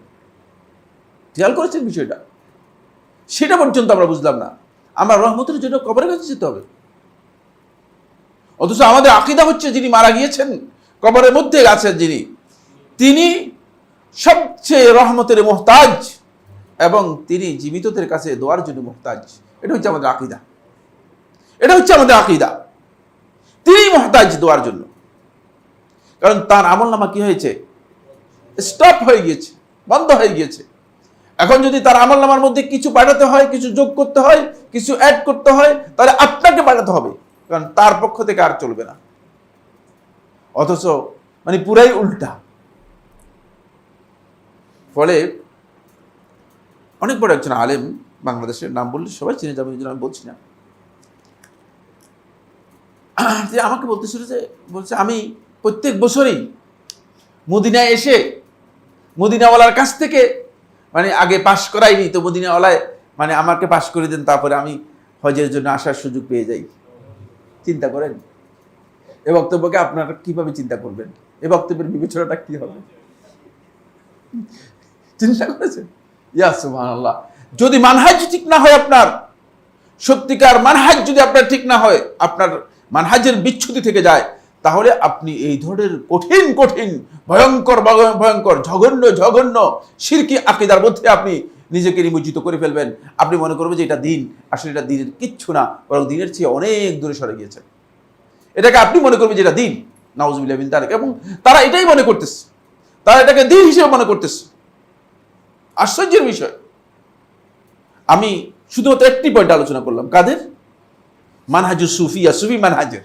খেয়াল করেছেন বিষয়টা? সেটা পর্যন্ত আমরা বুঝলাম না। আমরা রহমতের জন্য কবরের কাছে যেতে হবে, অথচ আমাদের আকীদা হচ্ছে যিনি মারা গিয়েছেন, কবরের মধ্যে আছেন যিনি, তিনি সবচেয়ে রহমতের মুহতাজ এবং তিনি জীবিতদের কাছে দোয়ার জন্য মুহতাজ। এটা হচ্ছে আমাদের আকীদা, এটা হচ্ছে আমাদের আকীদা। তিনি মুহতাজ দোয়ার জন্য, কারণ তার আমলনামা কি হয়েছে, স্টপ হয়ে গিয়েছে, বন্ধ হয়ে গিয়েছে। এখন যদি তার আমলনামার মধ্যে কিছু পাঠাতে হয়, কিছু যোগ করতে হয়, কিছু অ্যাড করতে হয়, তাহলে আপনাকে পাঠাতে হবে, কারণ তার পক্ষ থেকে আর চলবে না। অথচ মানে পুরাই উল্টা। ফলে অনেক বড় একজন আলেম, বাংলাদেশের নাম বললে সবাই চিনে যাবে, এই জন্য আমি বলছি না, যে আমাকে বলতেছিল যে বলছে আমি প্রত্যেক বছরই মদিনায় এসে মদিনাওয়ালার কাছ থেকে মানে আগে পাশ করাইনি তো মদিনাওয়ালায় মানে আমাকে পাশ করে দেন, তারপরে আমি হজের জন্য আসার সুযোগ পেয়ে যাই। চিন্তা করেন এ বক্তব্যকে আপনারা কিভাবে চিন্তা করবেন, এ বক্তব্যের বিবেচনাটা কি হবে, চিন্তা করেছেন? ইয়া সুবহানাল্লাহ। যদি মানহাজ ঠিক না হয়, আপনার সত্যিকার মানহাজ যদি আপনার ঠিক না হয়, আপনার মানহাজের বিচ্ছুতি থেকে যায়, তাহলে আপনি এই ধরনের কঠিন কঠিন ভয়ঙ্কর ভয়ঙ্কর জঘন্য জঘন্য শিরকি আকীদার মধ্যে আপনি নিজেকে নিমজ্জিত করে ফেলবেন। আপনি মনে করবেন যে এটা দিন, আসলে এটা দিনের কিচ্ছু না, বরং দিনের চেয়ে অনেক দূরে সরে গিয়েছে। এটাকে আপনি মনে করবেন যে এটা দিন, নাউজুবিল্লাহ মিন যালিক, এবং তারা এটাই মনে করতেছে, তারা এটাকে দিন হিসেবে মনে করতেছে। আশ্চর্যের বিষয়। আমি শুধুমাত্র একটি পয়েন্ট আলোচনা করলাম, কাদের? মানহাজুস সুফিয়া, সুফি মানহাজের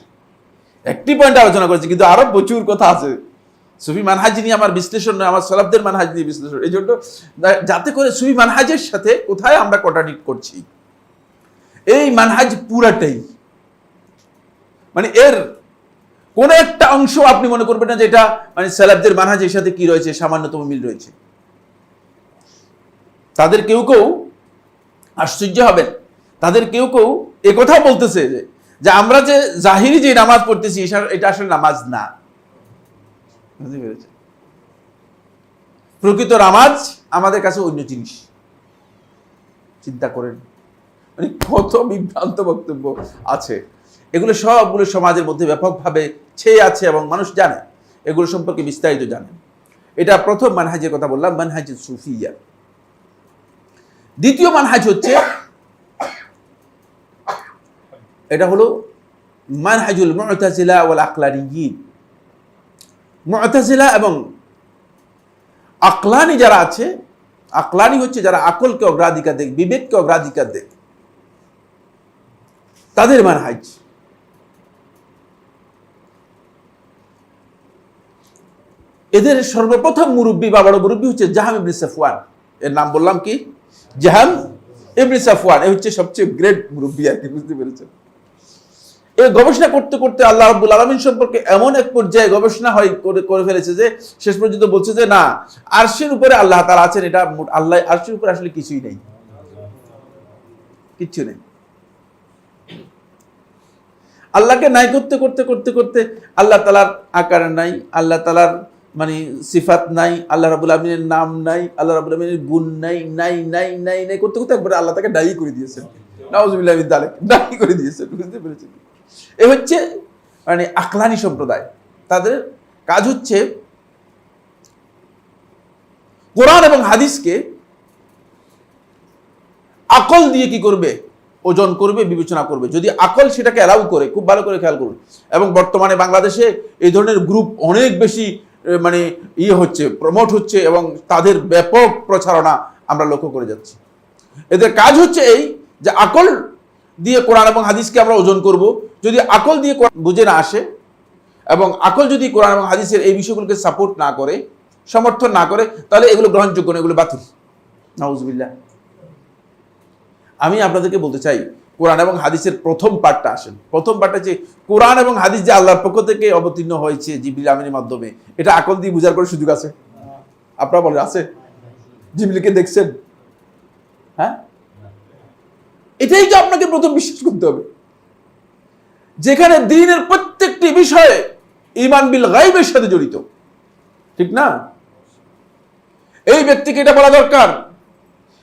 একটি পয়েন্ট আলোচনা করেছি, কিন্তু আরো প্রচুর কথা আছে। সুফি মানহাজ নিয়ে আমার বিশ্লেষণ নয়, আমার সালাফদের মানহাজ নিয়ে বিশ্লেষণ। এই জন্য যাতে করে সুফি মানহাজের সাথে কোথায় আমরা কন্ট্রাডিক্ট করছি, এই মানহাজ পুরাটাই মানে এর কোন একটা অংশ আপনি মনে করবেন না যে এটা মানে সালাফদের মানহাজের সাথে কি রয়েছে, সামান্যতম মিল রয়েছে। তাদের কেউ কেউ আশ্চর্য হবেন, তাদের কেউ কেউ একথা বলতেছে যে আমরা যে জাহিরি যে নামাজ পড়তেছি এটা আসলে নামাজ না। বুঝতে পেরেছেন? প্রকৃত নামাজ আমাদের কাছে অন্য জিনিস। চিন্তা করেন মানে কত বিভ্রান্ত বক্তব্য আছে। এগুলো সবগুলো সমাজের মধ্যে ব্যাপকভাবে ছেয়ে আছে এবং মানুষ জানে, এগুলো সম্পর্কে বিস্তারিত জানে। এটা প্রথম মানহাজের কথা বললাম, মানহাজ সুফিয়া। দ্বিতীয় মানহাজ হচ্ছে, এটা হলো মানহাজুল মুতাজিলা ওয়াল আকলানিয়িন। মুতাজিলা এবং আকলানি যারা আছে, আকলানি হচ্ছে যারা আকলকে অগ্রাধিকার দেয়, বিবেককে অগ্রাধিকার দেয়, তাদের মানহাজ। এদের সর্বপ্রথম মুরব্বী বা বড় মুরব্বী হচ্ছে জাহাম ইবনে সাফওয়ান। এর নাম বললাম কি? জাহাম ইবনে সাফওয়ান। এ হচ্ছে সবচেয়ে গ্রেট মুরব্বী আর কি, বুঝতে পেরেছেন? এই গবেষণা করতে করতে আল্লাহ রাব্বুল আলামিন সম্পর্কে এমন এক পর্যায়ে গবেষণা করে ফেলেছে যে শেষ পর্যন্ত বলছে যে না, আরশের উপরে আল্লাহ তাআলা আছেন, এটা আল্লাহ আরশের উপরে আসলে কিছুই নেই, কিচ্ছু নেই। আল্লাহকে নাই করতে করতে করতে করতে আল্লাহ তাআলার আকার নাই, আল্লাহ তাআলার মানে সিফাত নাই, আল্লাহ রাব্বুল আলামিনের নাম নাই, আল্লাহ রাব্বুল আলামিনের গুণ নাই, নাই নাই নাই নাই করতে করতে একবারে আল্লাহ তাকে দায়ী করে দিয়েছেন। নাউজুবিল্লাহ মিন যালিক, দায়ী করে দিয়েছেন। বুঝতে পেরেছেন? এ হচ্ছে মানে আকলানি সম্প্রদায়। তাদের কাজ হচ্ছে কোরআন এবং হাদিসকে আকল দিয়ে কি করবে, ওজন করবে, বিবেচনা করবে। যদি আকল সেটাকে অ্যালাউ করে, খুব ভালো করে খেয়াল করুন। এবং বর্তমানে বাংলাদেশে এই ধরনের গ্রুপ অনেক বেশি মানে হচ্ছে, প্রমোট হচ্ছে, এবং তাদের ব্যাপক প্রচারণা আমরা লক্ষ্য করে যাচ্ছি। এদের কাজ হচ্ছে এই যে আকল দিয়ে কোরআন এবং হাদিসকে আমরা ওজন করব। যদি আকল দিয়ে বুঝে না আসে এবং আকল যদি কোরআন এবং হাদিসের এই বিষয়গুলোকে সাপোর্ট না করে, সমর্থন না করে, তাহলে এগুলো গ্রহণযোগ্য না, এগুলো বাতিল। নাউজুবিল্লাহ। আমি আপনাদেরকে বলতে চাই, কোরআন এবং হাদিসের প্রথম পার্টটা আসেন। প্রথম পার্টটা যে কোরআন এবং হাদিস যে আল্লাহর পক্ষ থেকে অবতীর্ণ হয়েছে জিবরিল আমিনের মাধ্যমে, এটা আকল দিয়ে বুঝার কোনো সুযোগ আছে? আপনারা বলেন, আছে? জিবরিলকে দেখছেন? হ্যাঁ, এটাই তো আপনাকে প্রথম বিশ্বাস করতে হবে, যেখানে দ্বীনের প্রত্যেকটি বিষয়ে ঈমান বিল গায়বের সাথে জড়িত, ঠিক না? এই ব্যক্তিকে এটা বলা দরকার,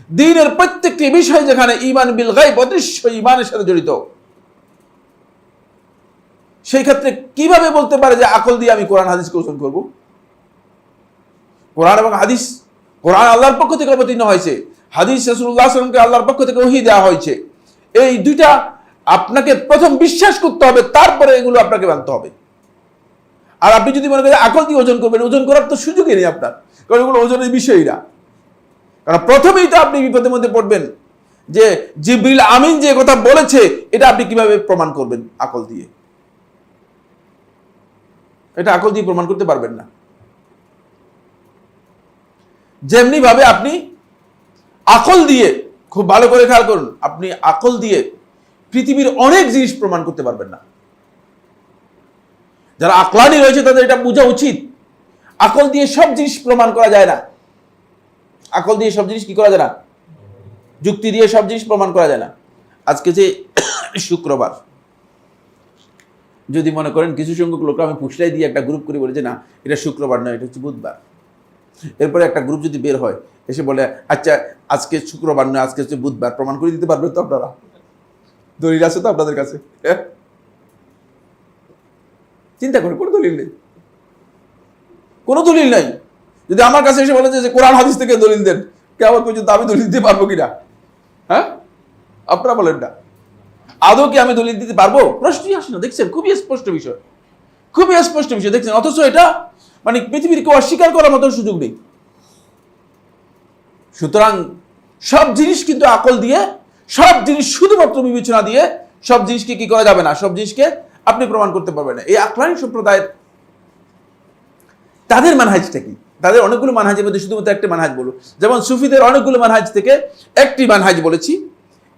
দ্বীনের প্রত্যেকটি বিষয় যেখানে ঈমান বিল গায়ব, অদৃশ্য ঈমানের সাথে জড়িত, সেই ক্ষেত্রে কিভাবে বলতে পারে যে আকল দিয়ে আমি কোরআন হাদিসকে ওজন করব? কোরআন এবং হাদিস, কোরআন আল্লাহর পক্ষ থেকে অবতীর্ণ হয়েছে, হাদিস রাসূলুল্লাহ সাল্লাল্লাহু আলাইহি ওয়াসাল্লামকে আল্লাহর পক্ষ থেকে ওহী দেওয়া হয়েছে। এই দুইটা আপনাকে প্রথম বিশ্বাস করতে হবে, তারপরে এগুলো আপনাকে মানতে হবে। আর আপনি যদি মনে করেন আকল দিয়ে ওজন করবেন, ওজন করার তো সুযোগই নেই আপনার, কারণ এগুলো ওজনের বিষয়ই না। কারণ প্রথমেই তো আপনি বিপদের মধ্যে পড়বেন যে জিবরিল আমিন যে কথা বলেছে এটা আপনি কিভাবে প্রমাণ করবেন আকল দিয়ে? এটা আকল দিয়ে প্রমাণ করতে পারবেন না। যেমনি ভাবে আপনি আকল দিয়ে, খুব ভালো করে খেয়াল করুন, আপনি আকল দিয়ে পৃথিবীর অনেক জিনিস প্রমাণ করতে পারবেন না। যারা আকলানি রয়েছে তাদের এটা বোঝা উচিত, আকল দিয়ে সব জিনিস প্রমাণ করা যায় না। আকল দিয়ে সব জিনিস কি করা যায় না? যুক্তি দিয়ে সব জিনিস প্রমাণ করা যায় না। আজকে যে শুক্রবার, যদি মনে করেন কিছু সংখ্যক লোক আমি পুষলাই দিয়ে একটা গ্রুপ করে বলে যে না এটা শুক্রবার নয়, এটা হচ্ছে বুধবার, এরপরে একটা গ্রুপ যদি বের হয় এসে বলে আচ্ছা আজকে শুক্রবার নয় আজকে হচ্ছে বুধবার, প্রমাণ করে দিতে পারবেন তো আপনারা? দলিল আছে তো আপনাদের কাছে? চিন্তা করে, কোনো দলিল নেই, কোনো দলিল নাই। যদি আমার কাছে এসে বলে যে কোরআন হাদিস থেকে দলিল দেন, কেমন পর্যন্ত আমি দলিল দিতে পারবো কিনা? হ্যাঁ, আপনারা বলেন না, আদৌ কি আমি দলিল দিতে পারবো? প্রশ্নই আসে না। দেখছেন, খুবই স্পষ্ট বিষয়, খুবই স্পষ্ট বিষয় দেখছেন, অথচ এটা মানে পৃথিবীর কেউ অস্বীকার করার মতো সুযোগ নেই। সুতরাং সব জিনিস কিন্তু আকল দিয়ে, সব জিনিস শুধুমাত্র বিবেচনা দিয়ে সব জিনিসকে কি করা যাবে না, সব জিনিসকে আপনি প্রমাণ করতে পারবেন না। এই আকলানি সম্প্রদায়ের তাদের মানহাজটা কি? তাদের অনেকগুলো মানহাজের মধ্যে শুধুমাত্র একটা মানহাজ বলো, যেমন সুফিদের অনেকগুলো মানহাজ থেকে একটি মানহাজ বলেছি,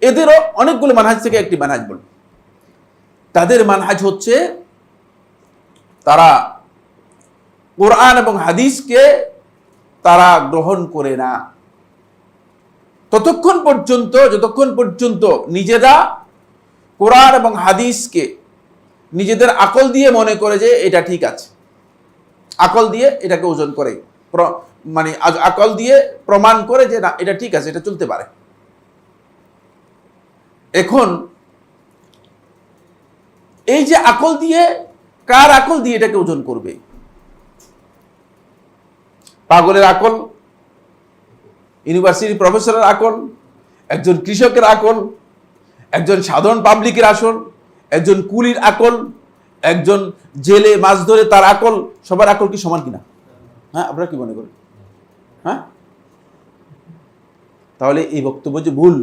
এদেরও অনেকগুলো মানহাজ থেকে একটি মানহাজ বল। তাদের মানহাজ হচ্ছে তারা কোরআন এবং হাদিসকে তারা গ্রহণ করে না যতক্ষণ পর্যন্ত নিজেরা কোরআন এবং হাদিসকে নিজেদের আকল দিয়ে মনে করে যে এটা ঠিক আছে, আকল দিয়ে এটাকে ওজন করে, মানে আকল দিয়ে প্রমাণ করে যে না এটা ঠিক আছে, এটা চলতে পারে। এখন এই যে আকল দিয়ে, কার আকল দিয়ে এটাকে ওজন করবে? পাগলের আকল, ইউনিভার্সিটি প্রফেসরের আকল, একজন কৃষকের আকল, একজন সাধারণ পাবলিকের আসল, একজন কুলির আকল, একজন জেলে মাছ ধরে তার আকল, সবার আকল কি সমান কিনা? হ্যাঁ, আপনারা কি মনে করেন? হ্যাঁ, তাহলে এই বক্তব্য যে ভুল।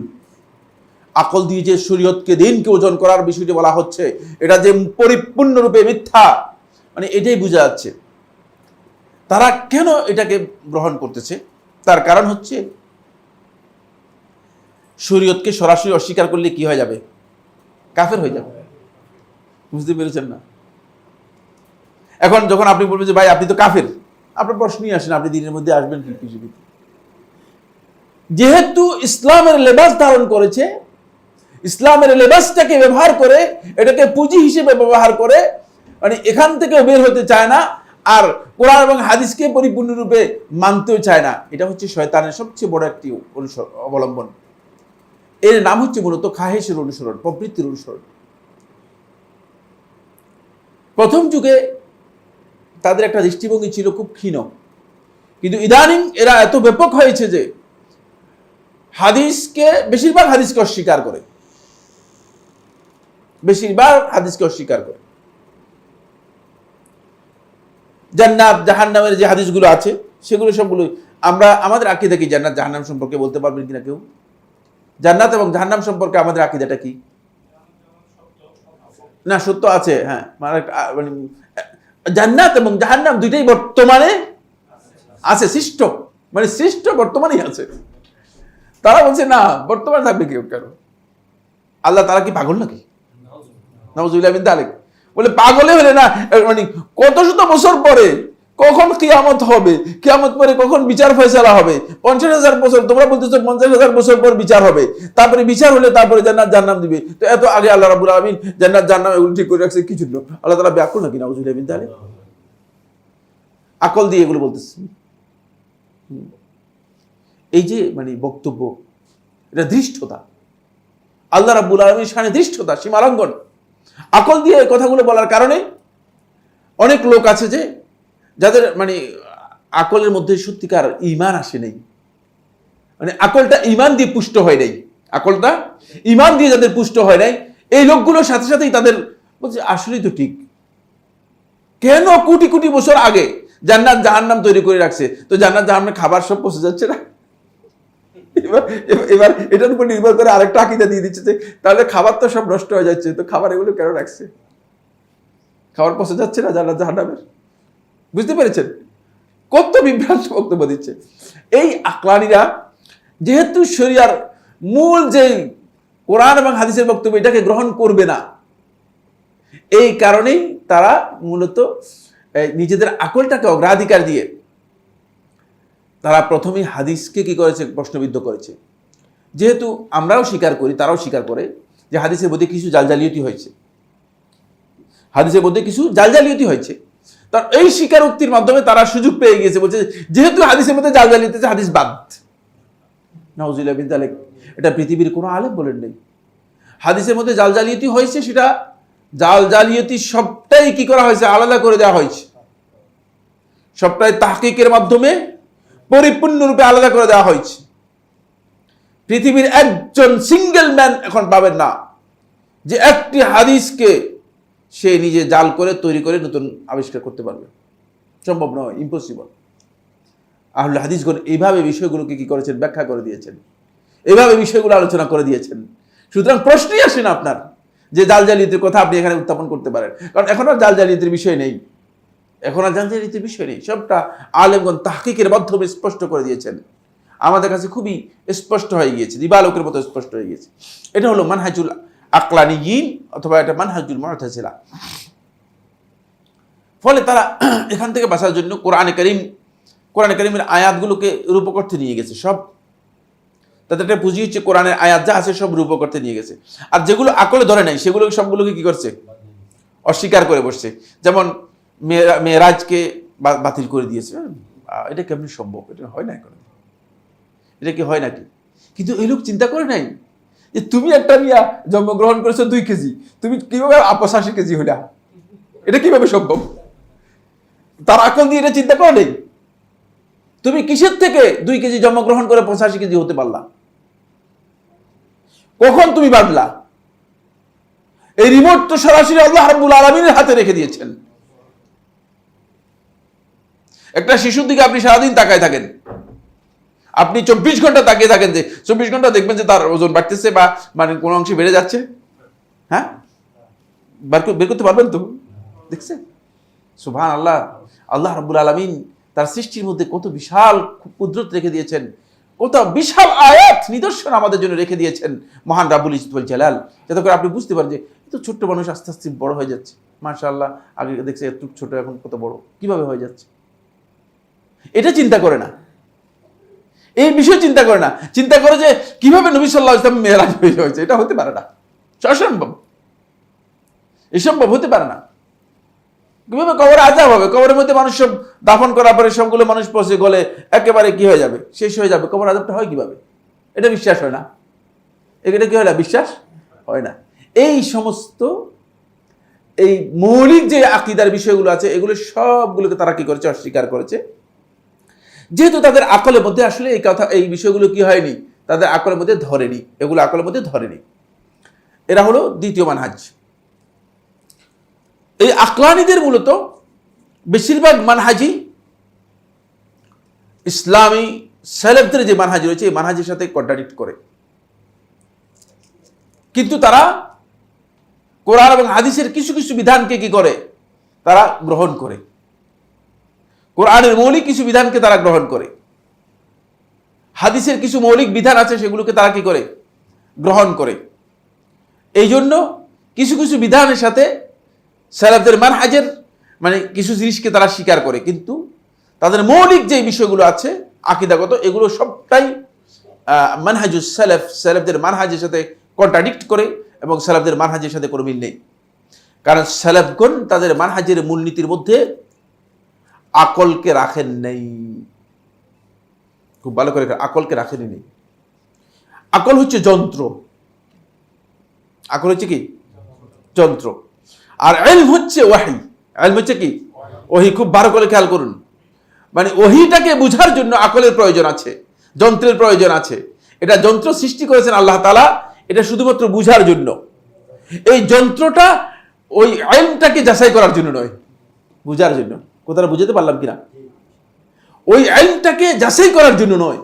আকল দিয়ে যে শরীয়তকে দিনকে ওজন করার বিষয়টি বলা হচ্ছে, এটা যে পরিপূর্ণরূপে মিথ্যা, মানে এটাই বোঝা যাচ্ছে। তারা কেন এটাকে গ্রহণ করতেছে? তার কারণ হচ্ছে শরীয়তকে সরাসরি অস্বীকার করলে কি হয়ে যাবে? কাফের হয়ে যাবে। বুঝতে পেরেছেন না? এখন যখন আপনি বলবেন যে ভাই আপনি তো কাফের, আপনার প্রশ্নই আসেন আপনি দিনের মধ্যে আসবেন কি পৃথিবীতে? যেহেতু ইসলামের লেবাস ধারণ করেছে, ইসলামের লেবাসটাকে ব্যবহার করে, এটাকে পুঁজি হিসেবে ব্যবহার করে, মানে এখান থেকে বের হতে চায় না, আর কোরআন এবং হাদিসকে পরিপূর্ণরূপে মানতেও চায় না। এটা হচ্ছে শয়তানের সবচেয়ে বড় একটি অবলম্বন। এর নাম হচ্ছে মূলত খাহেশের অনুসরণ, প্রবৃত্তির অনুসরণ। প্রথম যুগে তাদের একটা দৃষ্টিভঙ্গি ছিল খুব ক্ষীণ, কিন্তু ইদানিং এরা এত ব্যাপক হয়েছে যে বেশিরভাগ হাদিসকে অস্বীকার করে, জান্নাত জাহান্নামের যে হাদিসগুলো আছে সেগুলো সবগুলো আমরা আমাদের আকীদা কি জান্নাত জাহান্নাম সম্পর্কে বলতে পারবেন কিনা কেউ? জান্নাত এবং জাহান্নাম সম্পর্কে আমাদের আকীদাটা কি? না, সত্য আছে, হ্যাঁ, মানে জান্নাত এবং জাহান্নাম দুইটাই বর্তমানে আছে, সৃষ্ট, মানে সৃষ্ট বর্তমানেই আছে। তারা বলছে না বর্তমানে থাকবে কেউ কেন? আল্লাহ তারা কি পাগল নাকি? নাউযুবিল্লাহ মিন যালিক। বলে পাগলে হলে না, মানে কত শত বছর পরে কখন কিয়ামত হবে, কিয়ামত পরে কখন বিচার ফয়সালা হবে, 50,000 বছর, তোমরা বলতেছো 50,000 বছর পর বিচার হবে, তারপরে বিচার হলে তারপরে জান্নাত জাহান্নাম দিবে। তো এত আগে আল্লাহ রাব্বুল আলামিন জান্নাত জাহান্নাম এগুলো ঠিক করে রাখছে কিছু না, আল্লাহ তাআলা ব্যাকুল নাকি? নাউযুবিল্লাহ মিন যালিক। আকল দিয়ে এগুলো বলতেছে। এই যে মানে বক্তব্য, এটা ধৃষ্টতা, আল্লাহ রাব্বুল আলামিনের শানে ধৃষ্টতা, সীমালঙ্ঘন। আকল দিয়ে এই কথাগুলো বলার কারণে অনেক লোক আছে যে যাদের মানে আকলের মধ্যে সত্যিকার ঈমান আসে নেই, মানে আকলটা ঈমান দিয়ে পুষ্ট হয় নাই, আকলটা ঈমান দিয়ে যাদের পুষ্ট হয় নাই, এই লোকগুলোর সাথে সাথেই তাদের বলছে আসলেই তো ঠিক। কেন কোটি কোটি বছর আগে জান্নাত জাহান্নাম তৈরি করে রাখছে, তো জান্নাত জাহান্নামের খাবার সব পচে যাচ্ছে না? এবার এটার উপর নির্ভর করে আরেকটা আকীদা দিয়ে দিচ্ছে যে তাহলে খাবার তো সব নষ্ট হয়ে যাচ্ছে, তো খাবার এগুলো কেন রাখছে? খাবার পচে যাচ্ছে না জান্নাত জাহান্নামের? বুঝতে পেরেছেন কত বিভ্রান্ত বক্তব্য দিচ্ছে এই আকলানিরা। যেহেতু শরিয়ার মূল যে কোরআন এবং হাদিসের বক্তব্য এটাকে গ্রহণ করবে না, এই কারণেই তারা মূলত নিজেদের আকলটাকে অগ্রাধিকার দিয়ে তারা প্রথমেই হাদিসকে কি করেছে, প্রশ্নবিদ্ধ করেছে। যেহেতু আমরাও স্বীকার করি, তারাও স্বীকার করে যে হাদিসের মধ্যে কিছু জালজালিয়াতি হয়েছে, হাদিসের মধ্যে কিছু জালজালিয়াতি হয়েছে। তার এই স্বীকারোক্তির মাধ্যমে তারা সুযোগ পেয়ে গিয়েছে, বলছে যেহেতু হাদিসের মধ্যে জালজালিয়াতি আছে, হাদিস বাদ। নাউজুবিল্লাহ মিন যালিক। এটা পৃথিবীর কোনো আলেম বলেন নেই। হাদিসের মধ্যে জালজালিয়াতি হয়েছে, সেটা জালজালিয়াতি সবটাই কি করা হয়েছে, আলাদা করে দেওয়া হয়েছে, সবটাই তাহকিকের মাধ্যমে পরিপূর্ণরূপে আলাদা করে দেওয়া হয়েছে। পৃথিবীর একজন সিঙ্গেল ম্যান এখন পাবেন না যে একটি হাদিসকে সে নিজে জাল করে তৈরি করে নতুন আবিষ্কার করতে পারবে, সম্ভব নয়, ইম্পসিবল। আহলে হাদিসগণ এইভাবে বিষয়গুলোকে কি করেছেন, ব্যাখ্যা করে দিয়েছেন, এইভাবে বিষয়গুলো আলোচনা করে দিয়েছেন। সুতরাং প্রশ্নই আসে না আপনার যে জালজালিয়াতির কথা আপনি এখানে উত্থাপন করতে পারেন, কারণ এখন আর জালজালিয়াতির বিষয় নেই, এখন আর জালজালিয়াতির বিষয় নেই। সবটা আলেমগণ তাহকিকের মাধ্যমে স্পষ্ট করে দিয়েছেন, আমাদের কাছে খুবই স্পষ্ট হয়ে গিয়েছে, দিবালোকের মতো স্পষ্ট হয়ে গিয়েছে। এটা হলো মানহাজুল আকলানিয়িন অথবা এটা মানহাজুল মুতাজিলা। ফলে তারা এখান থেকে বাঁচার জন্য কোরআনে কারীমের আয়াতগুলোকে রূপক অর্থে নিয়ে গেছে। সব তাদের একটা পুঁজি হচ্ছে কোরআনের আয়াত যা আছে সব রূপক অর্থে নিয়ে গেছে, আর যেগুলো আকলে ধরে নাই সেগুলো সবগুলোকে কি করছে, অস্বীকার করে বসছে। যেমন মেরাজকে বাতিল করে দিয়েছে, এটা কেমনি সম্ভব, এটা হয় না, এটা কি হয় নাকি? কিন্তু এই লোক চিন্তা করে নাই যে তুমি একটা মিয়া জন্মগ্রহণ করেছো 2 কেজি, তুমি কিভাবে 85 কেজি হইলা, এটা কিভাবে সম্ভব? তার আকল দিয়ে এটা চিন্তা করে নেই। তুমি কিসের থেকে 2 কেজি জন্মগ্রহণ করে 85 কেজি হতে পারলা? কখন তুমি বাড়লা? এই রিমোট তো সরাসরি আল্লাহ রাব্বুল আলামিনের হাতে রেখে দিয়েছেন। একটা শিশুর দিকে আপনি সারাদিন তাকায় থাকেন, আপনি 24 ঘন্টা তাকিয়ে থাকেন, যে 24 ঘন্টা দেখবেন যে তার ওজন বাড়তেছে বা মানে কোন অংশে বেড়ে যাচ্ছে। হ্যাঁ, বের করতে পারবেন তো? দেখছেন? সুবহানাল্লাহ। আল্লাহ রাব্বুল আলামিন তার সৃষ্টির মধ্যে কত বিশাল কুদরত রেখে দিয়েছেন, কত বিশাল আয়াত নিদর্শন আমাদের জন্য রেখে দিয়েছেন মহান রাব্বুল ইজ্জত ওয়াল জালাল, যাতে করে আপনি বুঝতে পারেন যে এত ছোট্ট মানুষ আস্তে আস্তে বড় হয়ে যাচ্ছে। মাশাআল্লাহ, আগে দেখছে এত ছোট, এখন কত বড়, কিভাবে হয়ে যাচ্ছে। এটা চিন্তা করে না, এই বিষয় চিন্তা করে না, চিন্তা করে যে কিভাবে নবী সাল্লাল্লাহু আলাইহি ওয়াসাল্লাম মেরাজ হয়েছে। এটা হতে পারে না, অসম্ভব, এসম্ভব হতে পারে না। কিভাবে কবরে আযাব হবে, কবরের মধ্যে মানুষ সব দাফন করার পরে সবগুলো মানুষ পচে গলে একেবারে কি হয়ে যাবে, শেষ হয়ে যাবে, কবর আযাবটা হয় কিভাবে? এটা বিশ্বাস হয় না, এটা কি হয় না, বিশ্বাস হয় না। এই সমস্ত এই মৌলিক যে আকীদার বিষয়গুলো আছে এগুলো সবগুলোকে তারা কি করেছে, অস্বীকার করেছে। যেহেতু তাদের আকলের মধ্যে আসলে এই কথা, এই বিষয়গুলো কি হয়নি, তাদের আকলের মধ্যে ধরেনি, এগুলো আকলের মধ্যে ধরেনি। এরা হলো দ্বিতীয় মানহাজ। এই আকলানিদের মূলত বেশিরভাগ মানহাজি ইসলামী সালেফদের যে মানহাজ রয়েছে এই মানহাজের সাথে কন্ট্রাডিক্ট করে, কিন্তু তারা কোরআন এবং হাদিসের কিছু কিছু বিধানকে কি করে, তারা গ্রহণ করে। কোরআনের মৌলিক কিছু বিধানকে তারা গ্রহণ করে, হাদিসের কিছু মৌলিক বিধান আছে সেগুলোকে তারা কি করে, গ্রহণ করে। এই জন্য কিছু কিছু বিধানের সাথে সালাফদের মানহাজের মানে কিছু জিনিসকে তারা স্বীকার করে, কিন্তু তাদের মৌলিক যে বিষয়গুলো আছে আকীদাগত, এগুলো সবটাই মানহাজুস সালাফ, সালাফদের মানহাজের সাথে কন্ট্রাডিক্ট করে এবং সালাফদের মানহাজের সাথে কোনো মিল নেই। কারণ সালাফগণ তাদের মানহাজের মূলনীতির মধ্যে আকলকে রাখেন নাই, খুব ভালো করে আকলকে রাখেনি নেই। আকল হচ্ছে যন্ত্র, আকল হচ্ছে কি, যন্ত্র। আর ইলম হচ্ছে ওয়াহি, ইলম হচ্ছে কি, ওহি। খুব ভালো করে খেয়াল করুন, মানে ওহিটাকে বুঝার জন্য আকলের প্রয়োজন আছে, যন্ত্রের প্রয়োজন আছে। এটা যন্ত্র সৃষ্টি করেছেন আল্লাহ তাআলা, এটা শুধুমাত্র বুঝার জন্য। এই যন্ত্রটা ওই ইলমটাকে যাচাই করার জন্য নয়, বুঝার জন্য। কথাটা বুঝাতে পারলাম কিনা? ওই ইলমটাকে যাচাই করার জন্য নয়,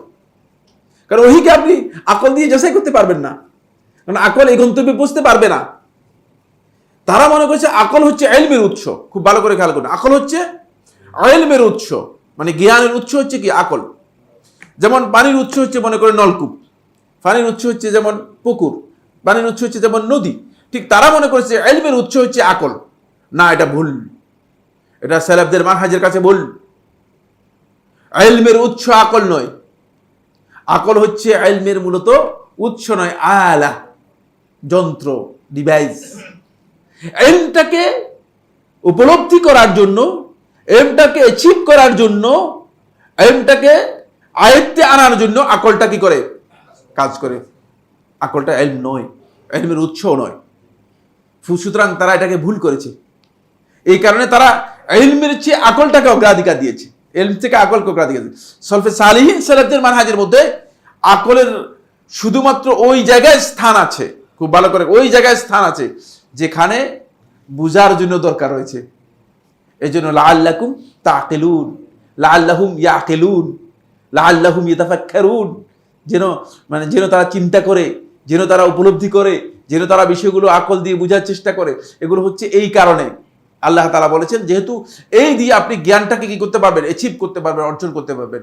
কারণ ওহিকে আপনি আকল দিয়ে যাচাই করতে পারবেন না, কারণ আকল এই গন্তব্যে পৌঁছতে পারবে না। তারা মনে করছে আকল হচ্ছে ইলমের উৎস। খুব ভালো করে খেয়াল করুন, আকল হচ্ছে ইলমের উৎস, মানে জ্ঞানের উৎস হচ্ছে কি আকল। যেমন পানির উৎস হচ্ছে মনে করে নলকূপ, পানির উৎস হচ্ছে যেমন পুকুর, পানির উৎস হচ্ছে যেমন নদী। ঠিক তারা মনে করেছে ইলমের উৎস হচ্ছে আকল। না, এটা ভুল, এটা সালাফদের মানহাজের কাছে ভুল। ইলমের উৎস আকল নয়, আকল হচ্ছে ইলমের মূলত উৎস নয়, আলা, যন্ত্র, ডিভাইস। ইলমটাকে উপলব্ধি করার জন্য, ইলমটাকে অ্যাচিভ করার জন্য, ইলমটাকে আয়ত্তে আনার জন্য আকলটা কি করে? কাজ করে। আকলটা ইলম নয়, ইলমের উৎসও নয়। সুতরাং তারা এটাকে ভুল করেছে। এই কারণে তারা ইলমের চেয়ে আকলটাকে অগ্রাধিকার দিয়েছে, ইলম থেকে আকলকে অগ্রাধিকার দিয়েছে। সলফে সালিহিন সালাফদের মানহাজের মধ্যে আকলের শুধুমাত্র ওই জায়গায় স্থান আছে, খুব ভালো করে, ওই জায়গায় স্থান আছে যেখানে বুঝার জন্য দরকার রয়েছে। এই জন্য লাআল্লাকুম তাকিলুন, লাআল্লাহুম ইয়াকিলুন, লাআল্লাহুম ইয়াতাফাক্কারুন, যেন তারা চিন্তা করে, যেন তারা উপলব্ধি করে, যেন তারা বিষয়গুলো আকল দিয়ে বোঝার চেষ্টা করে। এগুলো হচ্ছে এই কারণে আল্লাহ তাআলা বলেছেন, যেহেতু এই দিয়ে আপনি জ্ঞানটাকে কি করতে পারবেন? অ্যাচিভ করতে পারবেন, অর্জন করতে পারবেন,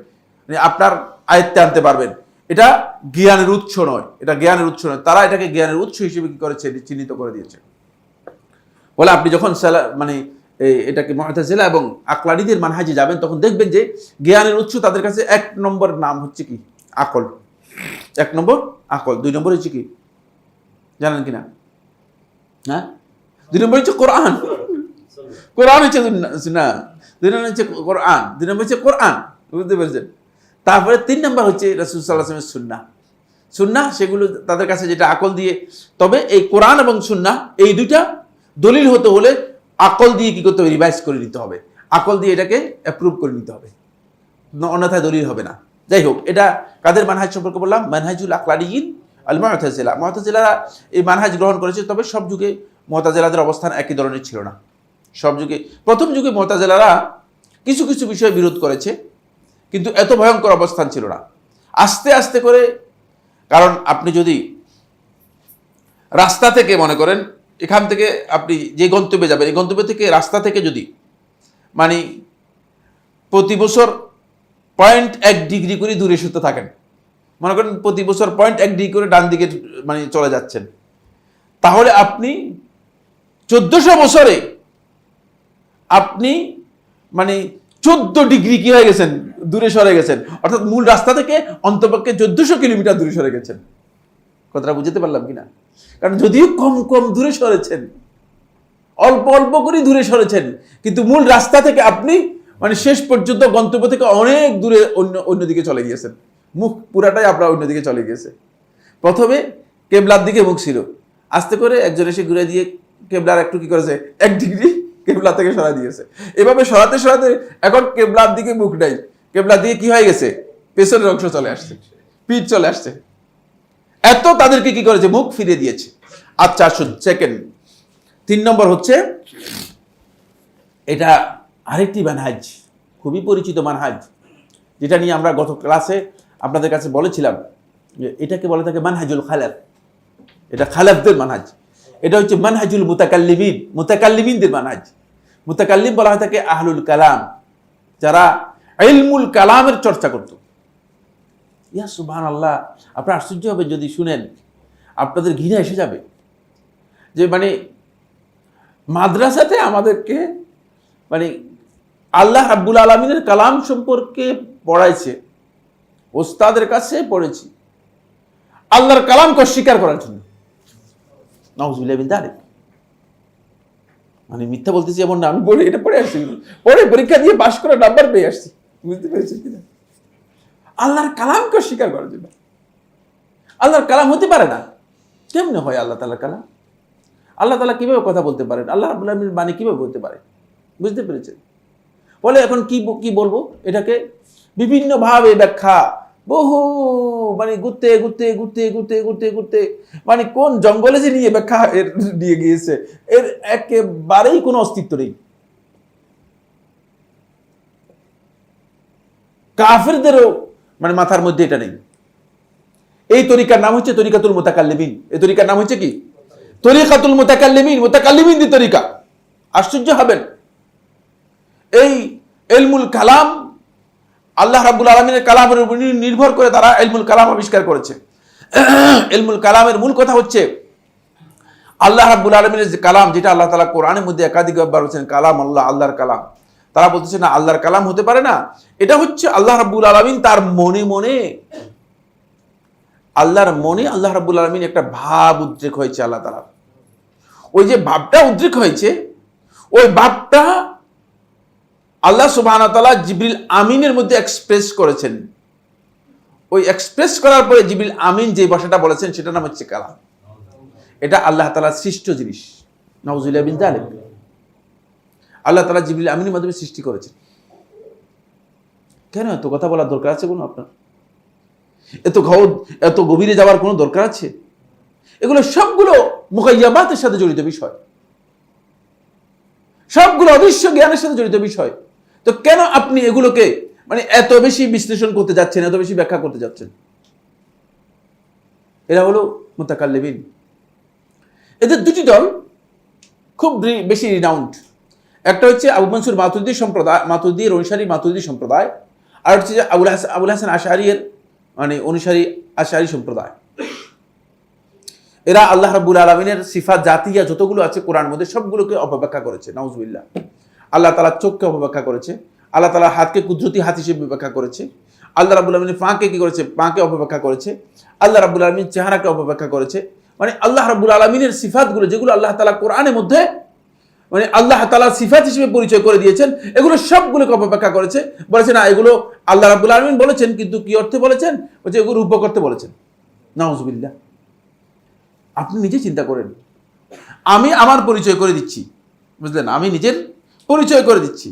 আপনার আয়ত্তে আনতে পারবেন। এটা জ্ঞানের উৎস নয়, এটা জ্ঞানের উৎস নয়। তারা এটাকে জ্ঞানের উৎস হিসেবে কি করেছে? চিহ্নিত করে দিয়েছে। বলে আপনি যখন এটাকে মুতাজিলা এবং আকলানিদের মানহাজে যাবেন, তখন দেখবেন যে জ্ঞানের উৎস তাদের কাছে 1 নম্বর নাম হচ্ছে কি? আকল। 1 নম্বর আকল। 2 নম্বর হচ্ছে কি জানেন কিনা? হ্যাঁ, 2 নম্বর হচ্ছে কোরআন। কোরআন হচ্ছে না, 2 নম্বর হচ্ছে কোরআন, 2 নম্বর হচ্ছে কোরআন, বুঝতে পেরেছেন? তারপরে 3 নম্বর হচ্ছে রাসূল সাল্লাল্লাহু আলাইহি ওয়াসাল্লামের সুন্নাহ। সুন্নাহ সেগুলো তাদের কাছে যেটা আকল দিয়ে। তবে এই কোরআন এবং সুন্নাহ এই দুইটা দলিল হতে হলে আকল দিয়ে কি করতে হবে? রিভাইজ করে নিতে হবে, আকল দিয়ে এটাকে অ্যাপ্রুভ করে নিতে হবে, অন্যথায় দলিল হবে না। যাই হোক, এটা কাদের মানহাজ সম্পর্কে বললাম? মানহাজুল আকলানিয়িন আল মুতাজিলা। মুতাজিলারা এই মানহাজ গ্রহণ করেছে, তবে সব যুগে মুতাজিলাদের অবস্থান একই ধরনের ছিল না। সব যুগে, প্রথম যুগে মুতাজিলারা কিছু কিছু বিষয় বিরোধ করেছে, কিন্তু এত ভয়ঙ্কর অবস্থান ছিল না। আস্তে আস্তে করে, কারণ আপনি যদি রাস্তা থেকে মনে করেন, এখান থেকে আপনি যে গন্তব্যে যাবেন, এই গন্তব্য থেকে রাস্তা থেকে যদি মানে প্রতি বছর 0.1 ডিগ্রি করে দূরে সরতে থাকেন, মনে করেন প্রতি বছর 0.1 ডিগ্রি করে ডান দিকে মানে চলে যাচ্ছেন, তাহলে আপনি 1400 বছরে আপনি মানে 14 ডিগ্রি কি হয়ে গেছেন? দূরে সরে গেছেন। অর্থাৎ মূল রাস্তা থেকে অন্তপক্ষে 1400 কিলোমিটার দূরে সরে গেছেন। কথাটা বুঝতে পারলাম কিনা? কারণ যদিও কম কম দূরে সরেছেন, অল্প অল্প করে দূরে সরেছেন, কিন্তু মূল রাস্তা থেকে আপনি মানে শেষ পর্যন্ত গন্তব্য থেকে অনেক দূরে অন্যদিকে চলে গিয়েছেন। মুখ পুরাটাই আপনার অন্যদিকে চলে গিয়েছে। প্রথমে কেবলার দিকে মুখ ছিল, আস্তে করে একজন এসে ঘুরে দিয়ে কেবলার একটু কি করেছে? 1 ডিগ্রি কেবলা থেকে সরা দিয়েছে। এভাবে সরাতে সরাতে এখন কেবলার দিকে মুখ নাই, কেবলা দিয়ে কি হয়ে গেছে? পেছনের অংশ চলে আসছে, পিঠ চলে আসছে। এত তাদেরকে কি করেছে? মুখ ফিরে দিয়েছে। আচ্ছা, আসুন সেকেন্ড, 3 নম্বর হচ্ছে, এটা আরেকটি মানহাজ, খুবই পরিচিত মানহাজ, যেটা নিয়ে আমরা গত ক্লাসে আপনাদের কাছে বলেছিলাম যে এটাকে বলে থাকে মানহাজুল খালাফ। এটা খালাফদের মানহাজ। এটা হচ্ছে মানহাজুল মুতাকাল্লিমিন, মুতাকাল্লিমিনদের মানহাজ। মুতাকাল্লিম বলা হয় থাকে আহলুল কালাম, যারা ইলমুল কালামের চর্চা করত। ইয়া সুবহানাল্লাহ, আপনারা আশ্চর্য হবে যদি শুনেন, আপনাদের ঘৃণা এসে যাবে যে মানে মাদ্রাসাতে আমাদেরকে মানে আল্লাহ রাব্বুল আলামিনের কালাম সম্পর্কে পড়াইছে, ওস্তাদের কাছে পড়েছি আল্লাহর কালামকে অস্বীকার করার জন্য। নাউযুবিল্লাহি মিন যালিক। মানে মিথ্যা বলতেছি এমন না, আমি পড়ে এটা পড়ে আসছি, পড়ে পরীক্ষা দিয়ে পাশ করে নাম্বার পেয়ে আসছি। বুঝতে পেরেছেন কিনা? আল্লাহর কালামকে অস্বীকার করার জন্য। আল্লাহর কালাম হতে পারে না। কেমনে হয় আল্লাহ তাআলার কালাম? আল্লাহ তাআলা কিভাবে কথা বলতে পারেন? আল্লাহ রাব্বুল আলামিন বাণী কিভাবে বলতে পারে? বুঝতে পেরেছেন? বলে এখন কি বলবো? এটাকে বিভিন্নভাবে ব্যাখ্যা, বহু মানে ঘুরতে ঘুরতে ঘুরতে ঘুরতে ঘুরতে ঘুরতে মানে কোন জঙ্গলে যে নিয়ে ব্যাখ্যা দিয়ে গিয়েছে, এর একেবারেই কোনো অস্তিত্ব নেই। কাফেরদেরও মানে মাথার মধ্যে এটা নেই। এই তরিকার নাম হচ্ছে তরিকাতুল মুতাকাল্লিমিন। এই তরিকার নাম হচ্ছে কি? তরিকাতুল মুতাকাল্লিমিন, মুতাকাল্লিমিনদের তরিকা। আশ্চর্য হবেন, এই ইলমুল কালাম, আল্লাহ রাব্বুল আলামিনের কালামের উপর নির্ভর করে তারা ইলমুল কালাম আবিষ্কার করেছে। ইলমুল কালামের মূল কথা হচ্ছে আল্লাহ রাব্বুল আলামিনের যে কালাম, যেটা আল্লাহ তাআলা কোরআনের মধ্যে একাধিকবার বলেছেন কালাম আল্লাহ, আল্লাহর কালাম। তারা বলতেছে না, আল্লাহর কালাম হতে পারে না। এটা হচ্ছে আল্লাহ রাব্বুল আলামিন তার মনে মনে, আল্লাহর মনে আল্লাহ রাব্বুল আলামিন একটা ভাব উদ্রেক হয়েছে আল্লাহ তাআলার। ওই যে ভাবটা উদ্রেক হয়েছে, ওই ভাবটা আল্লাহ সুবহানাহু ওয়া তাআলা জিবরিল আমিনের মধ্যে এক্সপ্রেস করেছেন। ওই এক্সপ্রেস করার পরে জিবরিল আমিন যে ভাষাটা বলেছেন সেটার নাম হচ্ছে কালাম। এটা আল্লাহ তাআলার সৃষ্ট জিনিস। নাউযুবিল্লাহি মিন যালিক। আল্লাহ তাআলা জিবরিল আমিনের মাধ্যমে সৃষ্টি করেছেন। কেন এত কথা বলার দরকার আছে কোনো আপনার? এত গভীরে যাওয়ার কোনো দরকার আছে? এগুলো সবগুলো মুগাইয়াবাতের সাথে জড়িত বিষয়, সবগুলো অদৃশ্য জ্ঞানের সাথে জড়িত বিষয়। তো কেন আপনি এগুলোকে মানে এত বেশি বিশ্লেষণ করতে যাচ্ছেন, এত বেশি ব্যাখ্যা করতে যাচ্ছেন? এরা হলো মুতাকাল্লিমিন। এদের দুটি দল খুব বেশি রিনাউন্ড। একটা হচ্ছে আবু মনসুর মাতুরিদি সম্প্রদায়, মাতুরিদির অনুসারী মাতুরিদি সম্প্রদায়। আর হচ্ছে যে আবুল হাসান আশআরীর মানে অনুসারী আশআরী সম্প্রদায়। এরা আল্লাহ রাব্বুল আলামিনের সিফাত জাতিয়া যতগুলো আছে কোরআন মধ্যে সবগুলোকে অপব্যাখ্যা করেছে। নাউজুবিল্লাহ। আল্লাহ তাআলা চোখকে অপব্যাখ্যা করেছে, আল্লাহ তাআলা হাতকে কুদরতি হাত হিসেবে ব্যাখ্যা করেছে, আল্লাহ রাব্বুল আলামিন পাকে কি করেছে, পাকে অপব্যাখ্যা করেছে, আল্লাহ রাব্বুল আলামিন চেহারাকে অপব্যাখ্যা করেছে। মানে আল্লাহ রাব্বুল আলামিনের সিফাতগুলো যেগুলো আল্লাহ তাআলা কোরআনের মধ্যে মানে আল্লাহ তাআলা সিফাত হিসেবে পরিচয় করে দিয়েছেন, এগুলো সবগুলোকে অপব্যাখ্যা করেছে। বলেছে না এগুলো আল্লাহ রাব্বুল আলামিন বলেছেন, কিন্তু কি অর্থে বলেছেন? বলছে এগুলো রূপক অর্থে বলেছেন। নাউজুবিল্লাহ। আপনি নিজে চিন্তা করেন, আমি আমার পরিচয় করে দিচ্ছি, বুঝলেন? আমি নিজের পরিচয় করে দিচ্ছি,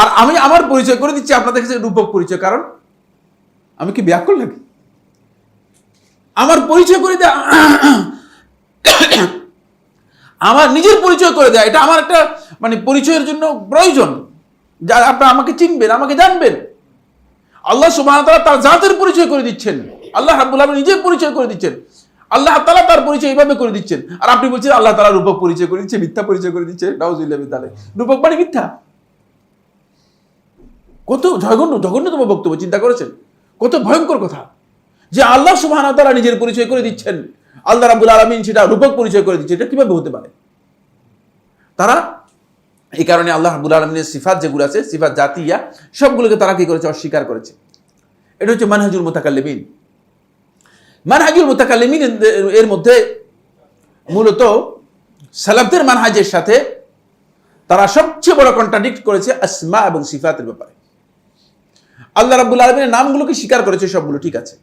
আর আমি আমার পরিচয় করে দিচ্ছি আপনাদের কাছে রূপক পরিচয়। কারণ আমি কি ব্যাকুল নাকি? আমার পরিচয় করে দেয়া, আমার নিজের পরিচয় করে দেয়া, এটা আমার একটা মানে পরিচয়ের জন্য প্রয়োজন। যা আপনারা আমাকে চিনবেন, আমাকে জানবেন। আল্লাহ সুবহানাহু ওয়া তাআলা তার জাতের পরিচয় করে দিচ্ছেন, আল্লাহ রাব্বুল আলামিন নিজের পরিচয় করে দিচ্ছেন, আল্লাহ তাআলা তার পরিচয় এইভাবে করে দিচ্ছেন। আর আপনি বলছেন আল্লাহ তাআলা রূপক পরিচয় করে দিচ্ছে, মিথ্যা পরিচয় করে দিচ্ছে। নাউযুবিল্লাহি মিন যালিক। রূপক মানে মিথ্যা। কত জঘন্যতম বক্তব্য, চিন্তা করেছেন? কত ভয়ঙ্কর কথা যে আল্লাহ সুবহানাহু ওয়া তাআলা নিজের পরিচয় করে দিচ্ছেন, আল্লাহ রাব্বুল আলামিন সেটা রূপক পরিচয় করে দিচ্ছে। এটা কিভাবে হতে পারে? তারা এই কারণে আল্লাহ রাব্বুল আলামিনের সিফাত যেগুলো আছে, সিফাত জাতিয়া, সবগুলোকে তারা কি করেছে? অস্বীকার করেছে। এটা হচ্ছে মানহাজুল মুতাকাল্লিমিন। মানহাজুল মুতাকাল্লিমিন এর মধ্যে মূলত সালাফদের মানহাজের সাথে তারা সবচেয়ে বড় কন্ট্রাডিক্ট করেছে আসমা এবং সিফাতের ব্যাপারে। আল্লাহ রাব্বুল আলামিনের নামগুলোকে স্বীকার করেছে, সবগুলো ঠিক আছে,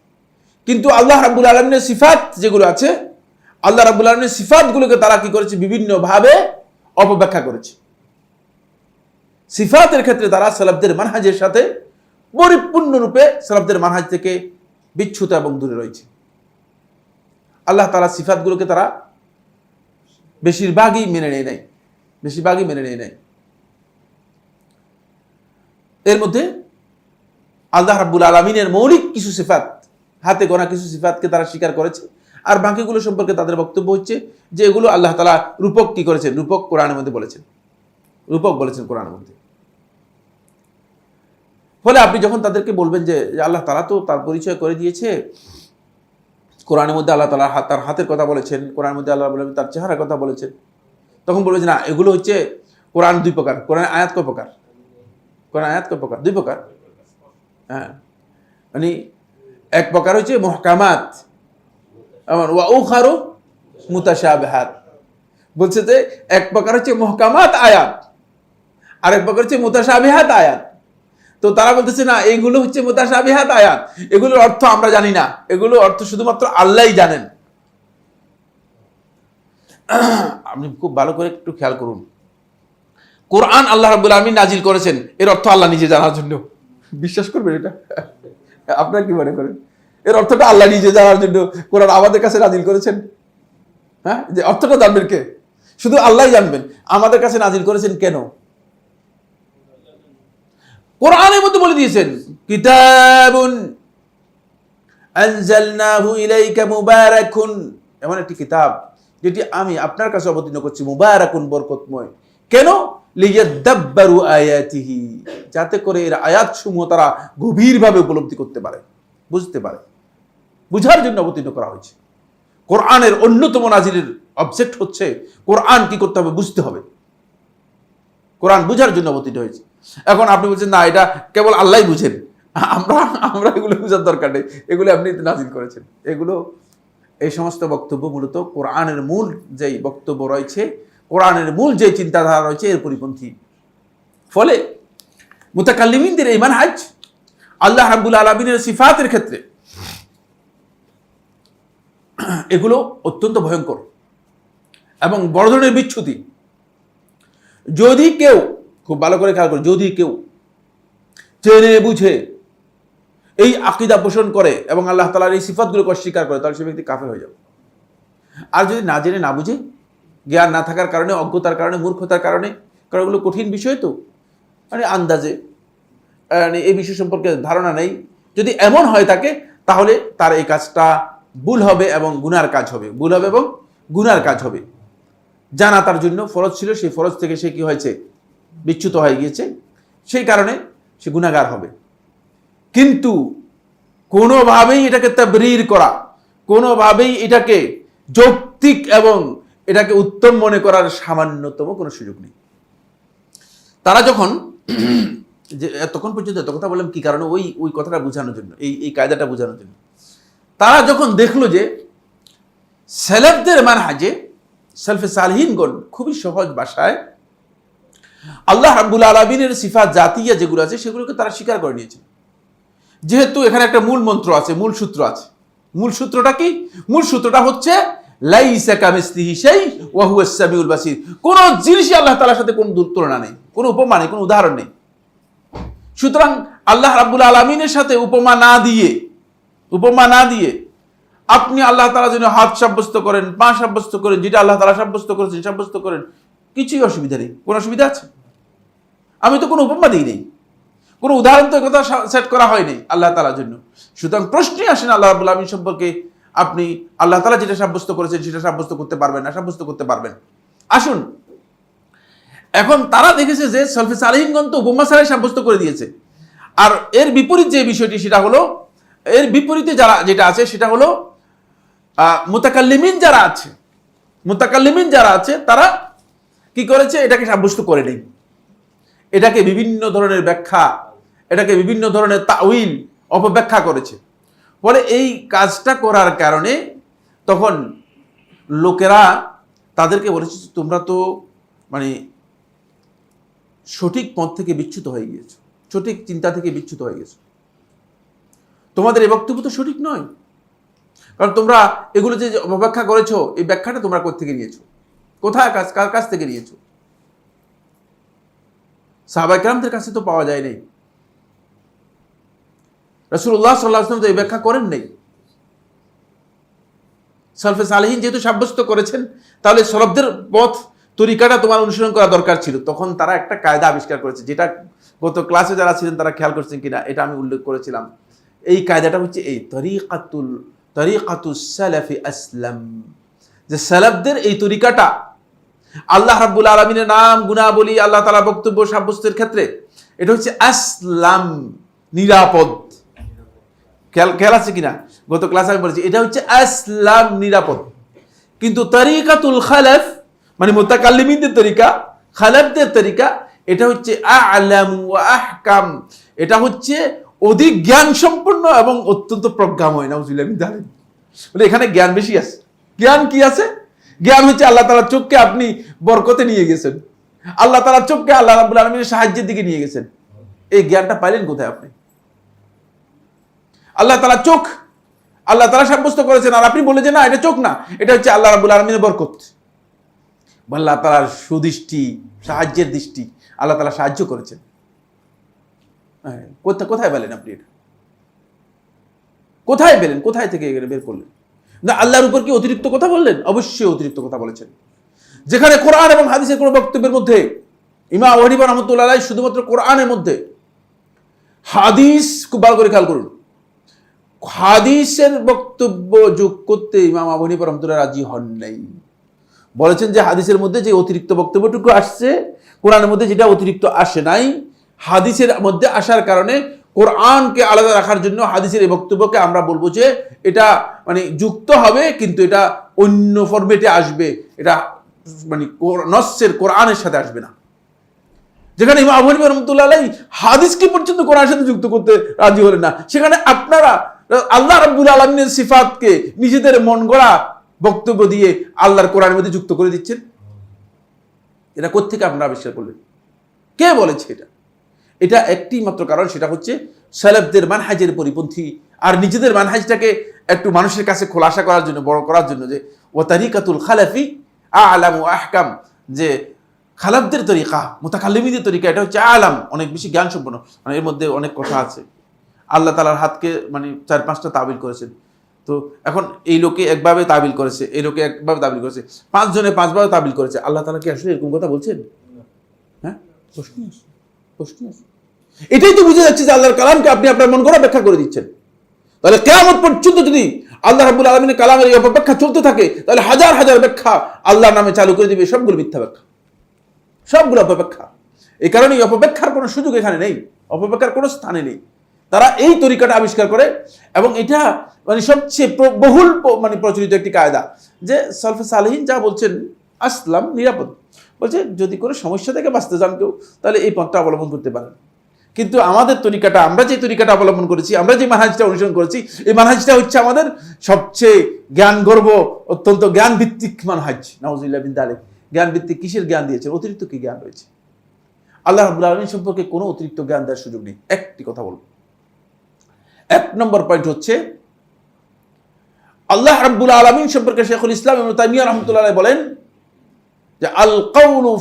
কিন্তু আল্লাহ রাব্বুল আলামিনের সিফাত যেগুলো আছে, আল্লাহ রাব্বুল আলামিনের সিফাতগুলোকে তারা কি করেছে? বিভিন্নভাবে অপব্যাখ্যা করেছে। সিফাতের ক্ষেত্রে তারা সালাফদের মানহাজের সাথে পরিপূর্ণরূপে সালাফদের মানহাজ থেকে বিচ্যুত এবং দূরে রয়েছে। আল্লাহ তাআলা সিফাতগুলোকে তারা বেশিরভাগই মেনে নেয় নাই, বেশিরভাগই মেনে নেয় নাই। এর মধ্যে আল্লাহ রাব্বুল আলামিনের মৌলিক কিছু সিফাত, হাতে গোনা কিছু সিফাতকে তারা স্বীকার করেছে, আর বাকিগুলো সম্পর্কে তাদের বক্তব্য হচ্ছে যে এগুলো আল্লাহ তাআলা রূপক কি করেছেন? রূপক কোরআনের মধ্যে বলেছেন, রূপক বলেছেন কোরআনের মধ্যে। ফলে আপনি যখন তাদেরকে বলবেন যে আল্লাহ তাআলা তো তার পরিচয় করে দিয়েছে, কোরআনের মধ্যে আল্লাহ তাআলা তার হাতের কথা বলেছেন, কোরআনের মধ্যে আল্লাহ রাব্বুল আলামিন তার চেহারার কথা বলেছেন, তখন বলবে যে না এগুলো হচ্ছে কোরআন দুই প্রকার। কোরআন আয়াত কয় প্রকার? কোরআন আয়াত কয় প্রকার? দুই প্রকার। হ্যাঁ, মানে এক প্রকার হচ্ছে মুহকামাত ওয়া উখারু মুতাশাবিহাত। বলছে যে এক প্রকার হচ্ছে মুহকামাত আয়াত, আর এক প্রকার হচ্ছে মুতাশাবিহাত আয়াত। তো তারা বলতেছে না এইগুলো হচ্ছে মুতাশাবিহাত আয়াত, এগুলোর অর্থ আমরা জানি না, এগুলো অর্থ শুধুমাত্র আল্লাহই জানেন। আপনি খুব ভালো করে একটু খেয়াল করুন, কোরআন আল্লাহ রাব্বুল আলামিন নাজিল করেছেন, এর অর্থ আল্লাহ নিজে জানার জন্য। বিশ্বাস করবেন এটা? আপনারা কি মনে করেন? এর অর্থটা আল্লাহ নিজে জানার জন্য কোরআন আমাদের কাছে নাজিল করেছেন। হ্যাঁ, যে অর্থটা জানবেন কে? শুধু আল্লাহই জানবেন। আমাদের কাছে নাজিল করেছেন কেন? কোরআনের মধ্যে বলে দিয়েছেন, কিতাবুন আনজালনাহু ইলাইকা মুবারাকুন, এমন একটি কিতাব যেটি আমি আপনার কাছে অবতীর্ণ করছি, মুবারাকুন, বরকতময়। কেন? লিয়াদাব্বারু আয়াতিহি, যাতে করে এর আয়াতসমূহ তারা গভীরভাবে উপলব্ধি করতে পারে, বুঝতে পারে। বুঝার জন্য অবতীর্ণ করা হয়েছে। কোরআনের অন্যতম নাজিলের অবজেক্ট হচ্ছে কোরআন কি করতে হবে, বুঝতে হবে। কোরআন বুঝার জন্য অবতীর্ণ হয়েছে। এখন আপনি বলছেন না, এটা কেবল আল্লাহই বুঝেন, আমরা এগুলো বুঝার দরকার নেই, এগুলো আপনি নাজিল করেছেন। এগুলো, এই সমস্ত বক্তব্য মূলত কোরআনের মূল যেই বক্তব্য রয়েছে, কোরআনের মূল যে চিন্তাধারা রয়েছে এর পরিপন্থী। ফলে মুতাকাল্লিমিনদের এই মানহাজ আল্লাহ রাব্বুল আলামিনের সিফাতের ক্ষেত্রে এগুলো অত্যন্ত ভয়ঙ্কর এবং বড় ধরনের বিচ্যুতি। যদি কেউ, খুব ভালো করে খেয়াল করে, যদি কেউ জেনে বুঝে এই আকীদা পোষণ করে এবং আল্লাহ তাআলার এই সিফাতগুলোকে অস্বীকার করে, তাহলে সে ব্যক্তি কাফের হয়ে যাবে। আর যদি না জেনে না বুঝে, জ্ঞান না থাকার কারণে, অজ্ঞতার কারণে, মূর্খতার কারণে, কারণ এগুলো কঠিন বিষয় তো, মানে আন্দাজে এই বিষয় সম্পর্কে ধারণা নেই, যদি এমন হয় থাকে, তাহলে তার এই কাজটা ভুল হবে এবং গুনার কাজ হবে, ভুল হবে এবং গুনার কাজ হবে। জানা তার জন্য ফরজ ছিল, সেই ফরজ থেকে সে কি হয়েছে, বিচ্যুত হয়ে গিয়েছে, সেই কারণে সে গুনাহগার হবে। কিন্তু কোনোভাবেই এটাকে তাবরীর করা, কোনোভাবেই এটাকে যৌক্তিক এবং এটাকে উত্তম মনে করার সামান্যতম কোনো সুযোগ নেই। তারা যখন যে তখন পর্যন্ত এত কথা বললাম কি কারণে, ওই কথাটা বোঝানোর জন্য, এই কায়দাটা বোঝানোর জন্য। তারা যখন দেখলো যে সেলেফদের মানহাজে, সেলফে সালহিনগণ খুবই সহজ ভাষায় আল্লাহ রাব্বুল আলামিনের সিফাত জাতিয়া যেগুলো আছে সেগুলোকে তারা স্বীকার করে নিয়েছে। যেহেতু এখানে একটা মূল মন্ত্র আছে, মূল সূত্র আছে। মূল সূত্রটা কি? মূল সূত্রটা হচ্ছে লাইসা কামিসলিহি শাই ওয়া হুয়াস সামিউল বাসীর। কোন জিনিসই আল্লাহ তাআলার সাথে কোনো তুলনা নেই, কোনো উপমা নেই, কোনো উদাহরণ নেই। সুতরাং আল্লাহ রাব্বুল আলামিনের সাথে উপমা না দিয়ে আপনি আল্লাহ তাআলার জন্য হাত সাব্যস্ত করেন, পা সাব্যস্ত করেন, যেটা আল্লাহ তাআলা সাব্যস্ত করেছেন সাব্যস্ত করেন, কিছুই অসুবিধা নেই। কোনো অসুবিধা আছে? আমি তো কোনো উপমা দিই নেই, কোনো উদাহরণ তো কথা সেট করা হয়নি আল্লাহ তাআলার জন্য। সুতরাং প্রশ্নই আসে না আল্লাহ রাব্বুল আলামিন সম্পর্কে আপনি আল্লাহ তাআলা যেটা সাব্যস্ত করেছেন সেটা সাব্যস্ত করতে পারবেন না, সাব্যস্ত করতে পারবেন। আসুন, এখন তারা দেখেছে যে সলফে সালেহিনগণ তো উপমা ছাড়াই সাব্যস্ত করে দিয়েছে। আর এর বিপরীত যে বিষয়টি, সেটা হলো, এর বিপরীতে যেটা আছে সেটা হলো মুতাকাল্লিমিন যারা আছে তারা কি করেছে, এটাকে সাব্যস্ত করে নেই। এটাকে বিভিন্ন ধরনের ব্যাখ্যা, এটাকে বিভিন্ন ধরনের তাউইল, অপব্যাখ্যা করেছে। ফলে এই কাজটা করার কারণে তখন লোকেরা তাদেরকে বলেছে, তোমরা তো মানে সঠিক পথ থেকে বিচ্যুত হয়ে গিয়েছো, সঠিক চিন্তা থেকে বিচ্যুত হয়ে গেছো, তোমাদের এই বক্তব্য তো সঠিক নয়। কারণ তোমরা এগুলো যে অপব্যাখ্যা করেছো, এই ব্যাখ্যাটা তোমরা কোথেকে নিয়েছো, কোথায় কার কাছ থেকে নিয়েছো? সাহাবায়ে কেরামদের কাছে তো পাওয়া যায় নাই। রাসূলুল্লাহ সাল্লাল্লাহু আলাইহি ওয়াসাল্লাম তো এই ব্যাখ্যা করেন নাই। সালফে সালেহিন যেহেতু সাব্যস্ত করেছেন, তাহলে সলফদের পথ তরিকাটা তোমার অনুসরণ করা দরকার ছিল। তখন তারা একটা কায়দা আবিষ্কার করেছে, যেটা গত ক্লাসে যারা ছিলেন তারা খেয়াল করছেন কিনা, এটা আমি উল্লেখ করেছিলাম। এই কায়দাটা হচ্ছে এই তরিকাতুস সালাফি আসলাম, যে সালাফদের এই তরিকাটা আল্লাহ রাব্বুল আলামিনের নাম, গুণাবলী, আল্লাহ তাআলা বক্তব্য সাব্যস্তের ক্ষেত্রে এটা হচ্ছে আসলাম, নিরাপদ। খেয়াল আছে কিনা? গত ক্লাসে আমি বলেছি এটা হচ্ছে আসলাম, নিরাপদ। কিন্তু তরিকাতুল খালাফ মানে মুতাকাল্লিমিনদের তরিকা, খালাফদের তরিকা, এটা হচ্ছে আ'লাম ওয়া আহকাম, এটা হচ্ছে অধিক জ্ঞান সম্পন্ন এবং অত্যন্ত প্রজ্ঞাময়। নাউজুবিল্লাহ মিন যালিক। বলে এখানে জ্ঞান বেশি আছে। জ্ঞান কি আছে? জ্ঞান হচ্ছে আল্লাহ তাআলার চোখকে আপনি বরকতে নিয়ে গেছেন, আল্লাহ তাআলার চোখকে আল্লাহ রাব্বুল আলামিনের সাহায্যের দিকে নিয়ে গেছেন। এই জ্ঞানটা পাইলেন কোথায় আপনি? আল্লাহ তাআলা চোখ আল্লাহ তাআলা সাব্যস্ত করেছেন, আর আপনি বলে যে না এটা চোখ না, এটা হচ্ছে আল্লাহ রাব্বুল আলামিনের বরকত। আল্লাহ তাআলার সুদৃষ্টি, সাহায্যের দৃষ্টি, আল্লাহ তাআলা সাহায্য করেছেন। কোথায় পেলেন আপনি এটা? কোথায় পেলেন? কোথায় থেকে এখানে বের করলেন? না আল্লাহর উপর কি অতিরিক্ত কথা বললেন? অবশ্যই অতিরিক্ত কথা বলেছেন। যেখানে কোরআন এবং হাদিসের কোনো বক্তব্যের মধ্যে ইমাম আবু হানিফা রাহমাতুল্লাহ আলাইহি শুধুমাত্র কোরআনের মধ্যে, হাদিস খুব ভালো করে খেয়াল করুন, হাদিসের বক্তব্য যোগ করতে ইমাম আবু হানিফা রাহমাতুল্লাহ রাজি হন নাই। বলেছেন যে হাদিসের মধ্যে যে অতিরিক্ত বক্তব্যটুকু আসছে, কোরআনের মধ্যে যেটা অতিরিক্ত আসে নাই, হাদিসের মধ্যে আসার কারণে কোরআনকে আলাদা রাখার জন্য হাদিসের এই বক্তব্যকে আমরা বলবো যে এটা মানে যুক্ত হবে, কিন্তু এটা অন্য ফরম্যাটে আসবে, এটা মানে নসের কোরআনের সাথে আসবে না। যেখানে ইমাম আবু হানিফা রাহমাতুল্লাহ আলাইহি হাদিসকে পর্যন্ত কোরআনের সাথে যুক্ত করতে রাজি হলেন না, সেখানে আপনারা আল্লাহ রাব্বুল আলামিনের সিফাতকে নিজেদের মন গড়া বক্তব্য দিয়ে আল্লাহর কোরআনের মধ্যে যুক্ত করে দিচ্ছেন। এটা কোত্থেকে আপনারা আবিষ্কার করলেন? কে বলেছে এটা? এটা একটি মাত্র কারণ, সেটা হচ্ছে সালাফদের মানহাজের পরিপন্থী, আর নিজেদের মানহাজটাকে একটু মানুষের কাছে খোলাসা করার জন্য, বড় করার জন্য, যে ও তারিকাতুল খালাফি আলাম ও আহকাম, যে খালাফদের তরিকা, মুতাকাল্লিমিনদের তরিকা, এটা হচ্ছে আলাম, অনেক বেশি জ্ঞান সম্পন্ন, মানে এর মধ্যে অনেক কথা আছে। আল্লাহ তাআলার হাতকে মানে 4-5টা তাবিল করেছেন। তো এখন এই লোকে একভাবে তাবিল করেছে, এই লোকে একভাবে তাবিল করেছে, 5 জনে 5 ভাবে তাবিল করেছে। আল্লাহ তাআলা কি আসলে এরকম কথা বলছেন? হ্যাঁ, প্রশ্ন আছে। এটাই তো বুঝে যাচ্ছে যে আল্লাহর কালামকে আপনি আপনার মন গড়া ব্যাখ্যা করে দিচ্ছেন। তাহলে কিয়ামত পর্যন্ত যদি আল্লাহ রাব্বুল আলামিনের কালামের এই অপব্যাখ্যা চলতে থাকে, তাহলে হাজার হাজার ব্যাখ্যা আল্লাহর নামে চালু করে দিবে, সবগুলো মিথ্যা ব্যাখ্যা, সবগুলো অপব্যাখ্যা। এই কারণে এই অপব্যাখ্যার কোনো সুযোগ এখানে নেই, অপব্যাখ্যার কোনো স্থানে নেই। তারা এই তরিকাটা আবিষ্কার করে, এবং এটা মানে সবচেয়ে বহুল মানে প্রচলিত একটি কায়দা, যে সালফে সালেহিন যা বলছেন আসলাম নিরাপদ, বলছে যদি কোনো সমস্যা থেকে বাঁচতে চান কেউ, তাহলে এই পথটা অবলম্বন করতে পারেন। কিন্তু আমাদের তরিকাটা, আমরা যে তরিকাটা অবলম্বন করেছি, আমরা যে মানহাজটা অনুসরণ করেছি, এই মানহাজটা হচ্ছে আমাদের সবচেয়ে জ্ঞান গর্ব, অত্যন্ত জ্ঞান ভিত্তিক মানহাজ। নাউজুবিল্লাহ মিন যালিক। জ্ঞান ভিত্তিক কিসের জ্ঞান দিয়েছেন? অতিরিক্ত কি জ্ঞান রয়েছে? আল্লাহ রাব্বুল আলামিন সম্পর্কে কোনো অতিরিক্ত জ্ঞান দেওয়ার সুযোগ নেই। একটি কথা বলবো, 1 নম্বর পয়েন্ট হচ্ছে আল্লাহ রাব্বুল আলামিন সম্পর্কে শেখুল ইসলাম ইবনে তাইমিয়া রাহমাতুল্লাহ আলাইহি বলেন যে আল কাউলু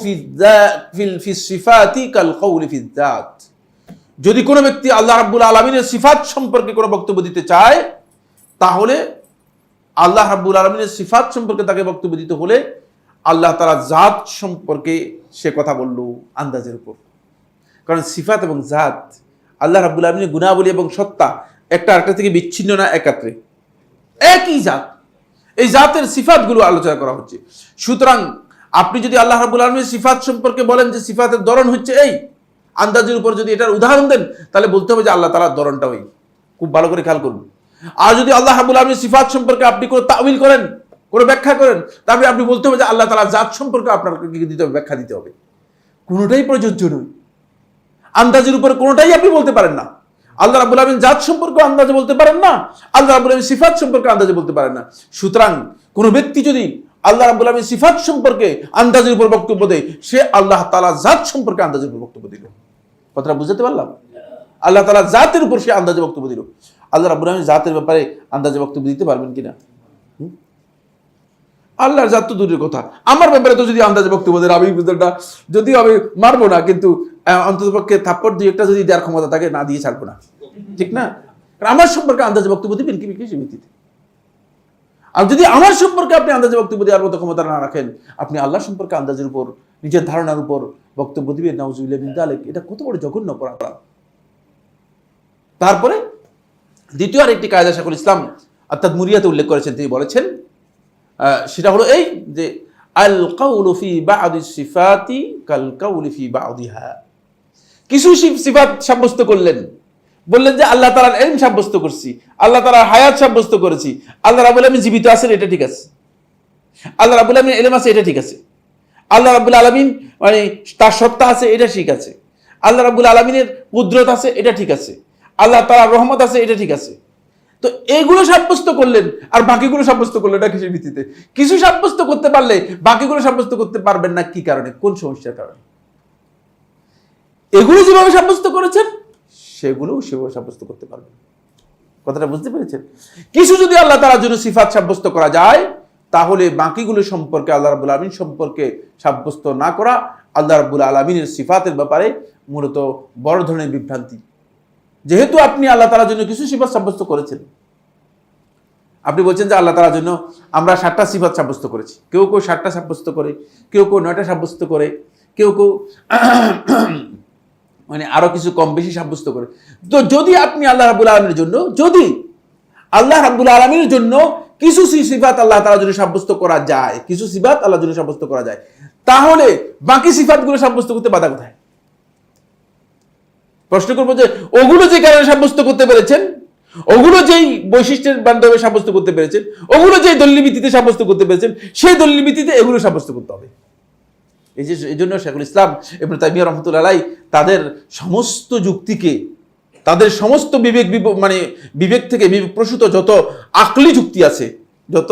ফি সিফাতি কাল কাউলি ফি যাত। যদি কোনো ব্যক্তি আল্লাহ রাব্বুল আলামিনের সিফাত সম্পর্কে কোনো বক্তব্য দিতে চায়, তাহলে আল্লাহ রাব্বুল আলামিনের সিফাত সম্পর্কে তাকে বক্তব্য দিতে হলে আল্লাহ তাআলা জাত সম্পর্কে সে কথা বলল আন্দাজের উপর। কারণ সিফাত এবং জাত, আল্লাহ রাব্বুল আলামিনের গুণাবলী এবং সত্তা একটা আরেকটা থেকে বিচ্ছিন্ন না, একাত্রে একই জাত। এই জাতের সিফাতগুলো আলোচনা করা হচ্ছে। সুতরাং আপনি যদি আল্লাহ রাব্বুল আলামিনের সিফাত সম্পর্কে বলেন যে সিফাতের ধরন হচ্ছে এই, আন্দাজের উপর যদি এটার উদাহরণ দেন, তাহলে বলতে হবে যে আল্লাহ তাআলার ধরনটা ওই। খুব ভালো করে খেয়াল করুন। আর যদি আল্লাহ রাব্বুল আলামিনের সিফাত সম্পর্কে আপনি কোনো তাওয়িল করেন, কোনো ব্যাখ্যা করেন, তাহলে আপনি বলতে হবে যে আল্লাহ তাআলার জাত সম্পর্কে আপনাকে কি দিতে হবে? ব্যাখ্যা দিতে হবে। কোনোটাই প্রযোজ্য নয়। আন্দাজের উপর কোনোটাই আপনি বলতে পারেন না। আল্লাহ রাব্বুল আলামিন জাত সম্পর্কে আন্দাজে বলতে পারেন না, আল্লাহ রাব্বুল আলামিন সিফাত সম্পর্কে আন্দাজে বলতে পারেন না। সুতরাং কোনো ব্যক্তি যদি আল্লাহ রাব্বুল আলামিন সিফাত সম্পর্কে আন্দাজের উপর বক্তব্য দেয়, সে আল্লাহ তাআলা জাত সম্পর্কে আন্দাজের উপর বক্তব্য দিল। কথাটা বুঝতে পারলাম? আল্লাহ তাআলা জাতের উপর সে আন্দাজে বক্তব্য দিল। আল্লাহ রাব্বুল আলামিন জাতের ব্যাপারে আন্দাজে বক্তব্য দিতে পারবেন কিনা? আল্লাহর জাত তো দূরের কথা, আমার ব্যাপারে তো যদি আন্দাজে বক্তব্য দেন, আমি যদিও আমি মারবো না, কিন্তু অন্ততপক্ষে থাপ্পড় 2-1টা যদি দেওয়ার ক্ষমতা তাকে না দিয়ে ছাড়বো না, ঠিক না? কারণ আমার সম্পর্কে আন্দাজে বক্তব্য দিবেন কি কিসের ভিত্তিতে? আর যদি আমার সম্পর্কে আপনি আন্দাজে বক্তব্য দেওয়ার মতো ক্ষমতা না রাখেন, আপনি আল্লাহ সম্পর্কে আন্দাজের উপর, নিজের ধারণার উপর বক্তব্য দিবেন, নাউজুবিল্লাহ মিন যালিক। এটা কত বড় জঘন্য অপরাধ। তারপরে দ্বিতীয় আরেকটি কায়দা শেখুল ইসলাম আত-তাদমুরিয়াতে উল্লেখ করেছেন। তিনি বলেছেন সেটা হলো এই যে আল কাউলু ফি বা'দি সিফাতি কাল কাউলি ফি বা'দিহা। কিছু সিফাত সাব্যস্ত করলেন, বললেন যে আল্লাহ তাআলার ইলম সাব্যস্ত করছি, আল্লাহ তাআলার হায়াত সাব্যস্ত করেছি, আল্লাহ রাব্বুল আলামিন জীবিত আছেন, এটা ঠিক আছে। আল্লাহ রাব্বুল আলামিন ইলম আছে, এটা ঠিক আছে। আল্লাহ রাব্বুল আলামিন মানে তার সত্তা আছে, এটা ঠিক আছে। আল্লাহ রাব্বুল আলামিনের কুদরত আছে, এটা ঠিক আছে। আল্লাহ তাআলার রহমত আছে, এটা ঠিক আছে। তো এগুলো সাব্যস্ত করলেন, আর বাকিগুলো সাব্যস্ত করলেন না কিসের ভিত্তিতে? কিছু সাব্যস্ত করতে পারলে বাকিগুলো সাব্যস্ত করতে পারবেন না, কি কারণে? কোন সমস্যার কারণে? এগুলো যেভাবে সাব্যস্ত করেছেন সেগুলোও সেভাবে সাব্যস্ত করতে পারবেন। কথাটা বুঝতে পেরেছেন? কিছু যদি আল্লাহ তাআলার জন্য সিফাত সাব্যস্ত করা যায়, তাহলে বাকিগুলো সম্পর্কে, আল্লাহ রাব্বুল আলামিন সম্পর্কে সাব্যস্ত না করা আল্লাহ রাব্বুল আলামিনের সিফাতের ব্যাপারে মূলত বড় ধরনের বিভ্রান্তি। যেহেতু আপনি আল্লাহ তাআলার জন্য কিছু সিফাত সাব্যস্ত করেছেন, আপনি বলছেন যে আল্লাহ তাআলার জন্য আমরা 7টা সিফাত সাব্যস্ত করেছি, কেউ কেউ 7টা সাব্যস্ত করে, কেউ কেউ 9টা সাব্যস্ত করে, কেউ কেউ মানে আরো কিছু কম বেশি সাব্যস্ত করে। তো যদি আপনি আল্লাহ রাব্বুল আলামিনের জন্য, যদি আল্লাহ রাব্বুল আলামিনের জন্য কিছু সিফাত আল্লাহ তাআলার জন্য সাব্যস্ত করা যায়, কিছু সিফাত আল্লাহর জন্য সাব্যস্ত করা যায়, তাহলে বাকি সিফাতগুলো সাব্যস্ত করতে বাধা কোথায়? প্রশ্ন করবো যে ওগুলো যে কারণে সাব্যস্ত করতে পেরেছেন, ওগুলো যেই বৈশিষ্ট্যের মাধ্যমে সাব্যস্ত করতে পেরেছেন, ওগুলো যেই দলিল ভিত্তিতে সাব্যস্ত করতে পেরেছেন, সেই দলিল ভিত্তিতে এগুলো সাব্যস্ত করতে হবে। এই জন্য শেখুল ইসলাম ইবনে তাইমিয়া রাহমাতুল্লাহ আলাইহি তাদের সমস্ত যুক্তিকে, তাদের সমস্ত বিবেক থেকে বিবেক প্রসূত যত আকলি যুক্তি আছে, যত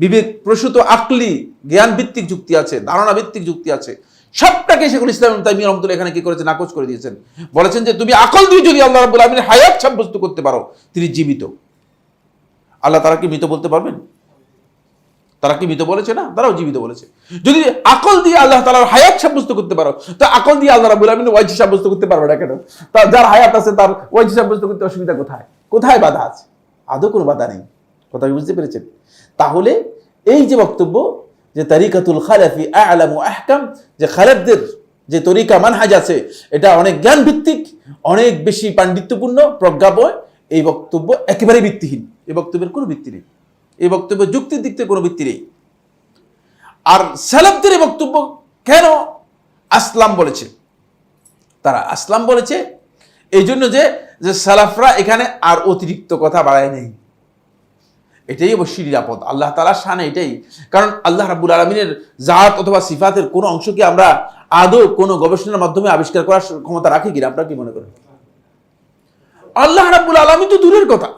বিবেক প্রসূত আকলি জ্ঞান ভিত্তিক যুক্তি আছে, ধারণা ভিত্তিক যুক্তি আছে, সবটাকে শেখুল ইসলাম ইবনে তাইমিয়া রাহমাতুল্লাহ এখানে কি করেছেন? নাকচ করে দিয়েছেন। বলেছেন যে তুমি আকল দিয়ে যদি আল্লাহ রাব্বুল আলামিনের হায়াত সাব্যস্ত করতে পারো, তিনি জীবিত। আল্লাহ তারা কি মৃত বলতে পারবেন? তারা কি মৃত বলেছে? না, তারাও জীবিত বলেছে। যদি আকল দিয়ে আল্লাহ তাআলার হায়াত সাব্যস্ত করতে পারো, তো আকল দিয়ে আল্লাহ রাব্বুল আলামিন ওয়াজিব সাব্যস্ত করতে পারবে না কেন? তার যার হায়াত আছে তার ওয়াজিব সাব্যস্ত করতে অসুবিধা কোথায়? কোথায় বাধা আছে? আদৌ কোনো বাধা নেই। কথা কি বুঝতে পেরেছেন? তাহলে এই যে বক্তব্য যে তারিকাতুল খালাফি আ'লামু আহকাম, যে খালেফদের যে তরিকা মানহাজ আছে এটা অনেক জ্ঞান ভিত্তিক, অনেক বেশি পাণ্ডিত্যপূর্ণ, প্রজ্ঞাময়, এই বক্তব্য একেবারে ভিত্তিহীন। এই বক্তব্যের কোনো ভিত্তি নেই, এই বক্তব্য যুক্তির দিক থেকে কোনো ভিত্তি নেই। আর সালাফদের এই বক্তব্য কেন আসলাম বলেছে? তারা আসলাম বলেছে এই জন্য যে সালাফরা এখানে আর অতিরিক্ত কথা বাড়ায় নেই। এটাই অবশ্যই নিরাপদ আল্লাহ তাআলার শানে, এটাই। কারণ আল্লাহ রাব্বুল আলামিনের জাত অথবা সিফাতের কোনো অংশকে আমরা আদৌ কোনো গবেষণার মাধ্যমে আবিষ্কার করার ক্ষমতা রাখি কিনা? আপনারা কি মনে করেন? আল্লাহ রাব্বুল আলামিন তো দূরের কথা,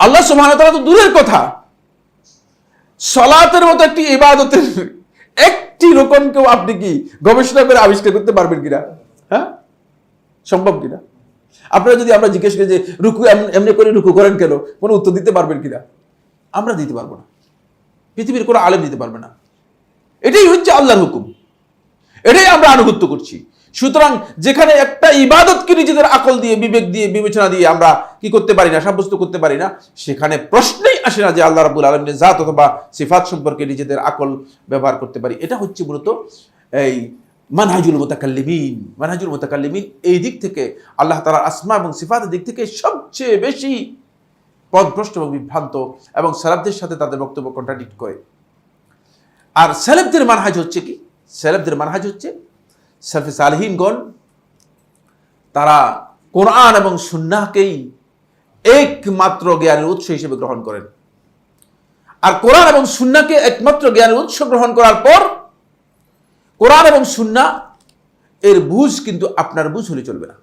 আল্লাহ সুবহানাহু ওয়া তাআলা তো দূরের কথা, সালাতের মতো একটি ইবাদতের একটি রকমকেও আপনি কি গবেষণা করে আবিষ্কার করতে পারবেন কিনা? হ্যাঁ, সম্ভব কিনা? আপনারা যদি আমরা জিজ্ঞেস করি যে রুকু এমনি করে রুকু করেন কেন, কোনো উত্তর দিতে পারবেন কিনা? আমরা দিতে পারবো না, পৃথিবীর কোনো আলেম দিতে পারবে না। এটাই হচ্ছে আল্লাহর হুকুম, এটাই আমরা আনুগত্য করছি। সুতরাং যেখানে একটা ইবাদতকে নিজেদের আকল দিয়ে, বিবেক দিয়ে, বিবেচনা দিয়ে আমরা কি করতে পারি না, সাব্যস্ত করতে পারি না, সেখানে প্রশ্নই আসে না যে আল্লাহ রাব্বুল আলামিনের জাত অথবা সিফাত সম্পর্কে নিজেদের আকল ব্যবহার করতে পারি। এটা হচ্ছে মূলত এই মানহাজুল মুতাকাল্লিমিন। মানহাজুল মুতাকাল্লিমিন এই দিক থেকে আল্লাহ তাআলার আসমা এবং সিফাতের দিক থেকে সবচেয়ে বেশি পথভ্রষ্ট এবং বিভ্রান্ত, এবং সালাফদের সাথে তাদের বক্তব্য কন্ট্রাডিক্ট করে। আর সালাফদের মানহাজ হচ্ছে কি? সালাফদের মানহাজ হচ্ছে সালফে সালেহিনগণ তারা কোরআন এবং সুন্নাহকেই একমাত্র জ্ঞানের উৎস হিসেবে গ্রহণ করেন। আর কোরআন এবং সুন্নাহকে একমাত্র জ্ঞানের উৎস গ্রহণ করার পর কোরআন এবং সুন্নাহ এর বুঝ কিন্তু আপনার বুঝ হলে চলবে না,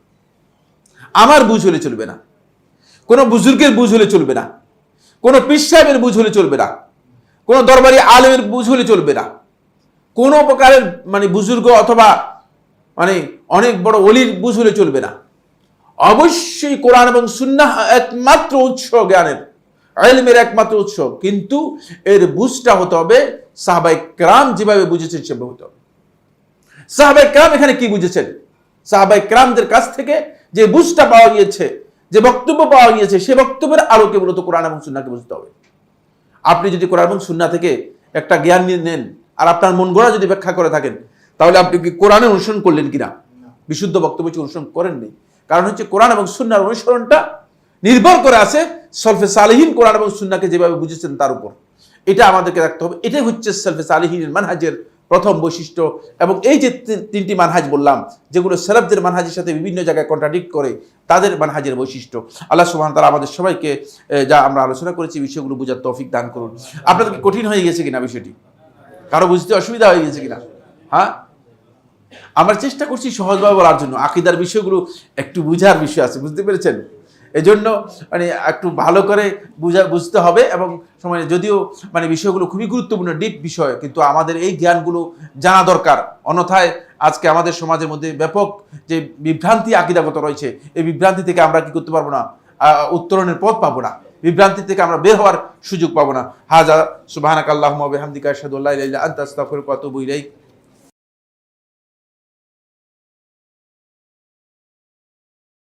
আমার বুঝ হলে চলবে না, কোনো বুজুর্গের বুঝ হলে চলবে না, কোনো পীর সাহেবের বুঝ হলে চলবে না, কোনো দরবারি আলেমের বুঝ হলে চলবে না, কোনো প্রকারের বুজুর্গ অথবা অনেক বড় ওলির বুঝ হলে চলবে না। অবশ্যই কোরআন এবং সুন্নাহ একমাত্র উৎস জ্ঞানের, ইলমের একমাত্র উৎস, কিন্তু এর বুঝটা হতে হবে সাহাবায়ে কেরাম যেভাবে বুঝেছেন সেভাবে হতে হবে। সাহাবায়ে কেরাম এখানে কি বুঝেছেন? সাহাবায়ে কেরামদের কাছ থেকে যে বুঝটা পাওয়া গিয়েছে, যে বক্তব্য পাওয়া গিয়েছে, সে বক্তব্যের আলোকে মূলত কোরআন এবং সুন্নাহকে বুঝতে হবে। আপনি যদি কোরআন এবং সুন্নাহ থেকে একটা জ্ঞান নিয়ে নেন আর আপনার মন গড়া যদি ব্যাখ্যা করে থাকেন, তাহলে আপনি কি কোরআনের অনুসরণ করলেন কিনা? বিশুদ্ধ বক্তব্য অনুসরণ করেননি। কারণ হচ্ছে কোরআন এবং সুন্নাহর অনুসরণটা নির্ভর করে আছে সালফে সালেহিন কোরআন এবং সুন্নাহকে যেভাবে বুঝেছেন তার উপর। এটা আমাদেরকে রাখতে হবে। এটাই হচ্ছে সালফে সালেহিনের মানহাজের প্রথম বৈশিষ্ট্য। এবং এই যে তিনটি মানহাজ বললাম, যেগুলো সালাফদের মানহাজের সাথে বিভিন্ন জায়গায় কন্ট্রাডিক্ট করে, তাদের মানহাজের বৈশিষ্ট্য। আল্লাহ সুবহানাহু ওয়া তাআলা আমাদের সবাইকে যা আমরা আলোচনা করেছি বিষয়গুলো বোঝার তৌফিক দান করুন। আপনাদের কি কঠিন হয়ে গেছে কিনা বিষয়টি? কারো বুঝতে অসুবিধা হয়ে গেছে কিনা? হ্যাঁ, আমরা চেষ্টা করছি সহজভাবে বলার জন্য। আকীদার বিষয়গুলো একটু বুঝার বিষয় আছে, বুঝতে পেরেছেন? এজন্য একটু ভালো করে বুঝতে হবে। এবং যদিও বিষয়গুলো খুবই গুরুত্বপূর্ণ, ডিপ বিষয়, কিন্তু আমাদের এই জ্ঞানগুলো জানা দরকার। অন্যথায় আজকে আমাদের সমাজের মধ্যে ব্যাপক যে বিভ্রান্তি আকীদাগত রয়েছে, এই বিভ্রান্তি থেকে আমরা কি করতে পারবো না? উত্তরণের পথ পাবো না, বিভ্রান্তি থেকে আমরা বের হওয়ার সুযোগ পাবো না। হাজা সুবহানাকাল্লাহুম্মা ওয়া বিহামদিকা আশহাদু আল্লা ইলাহা ইল্লা আনতা আস্তাগফিরুকা ওয়া আতুবু ইলাইক।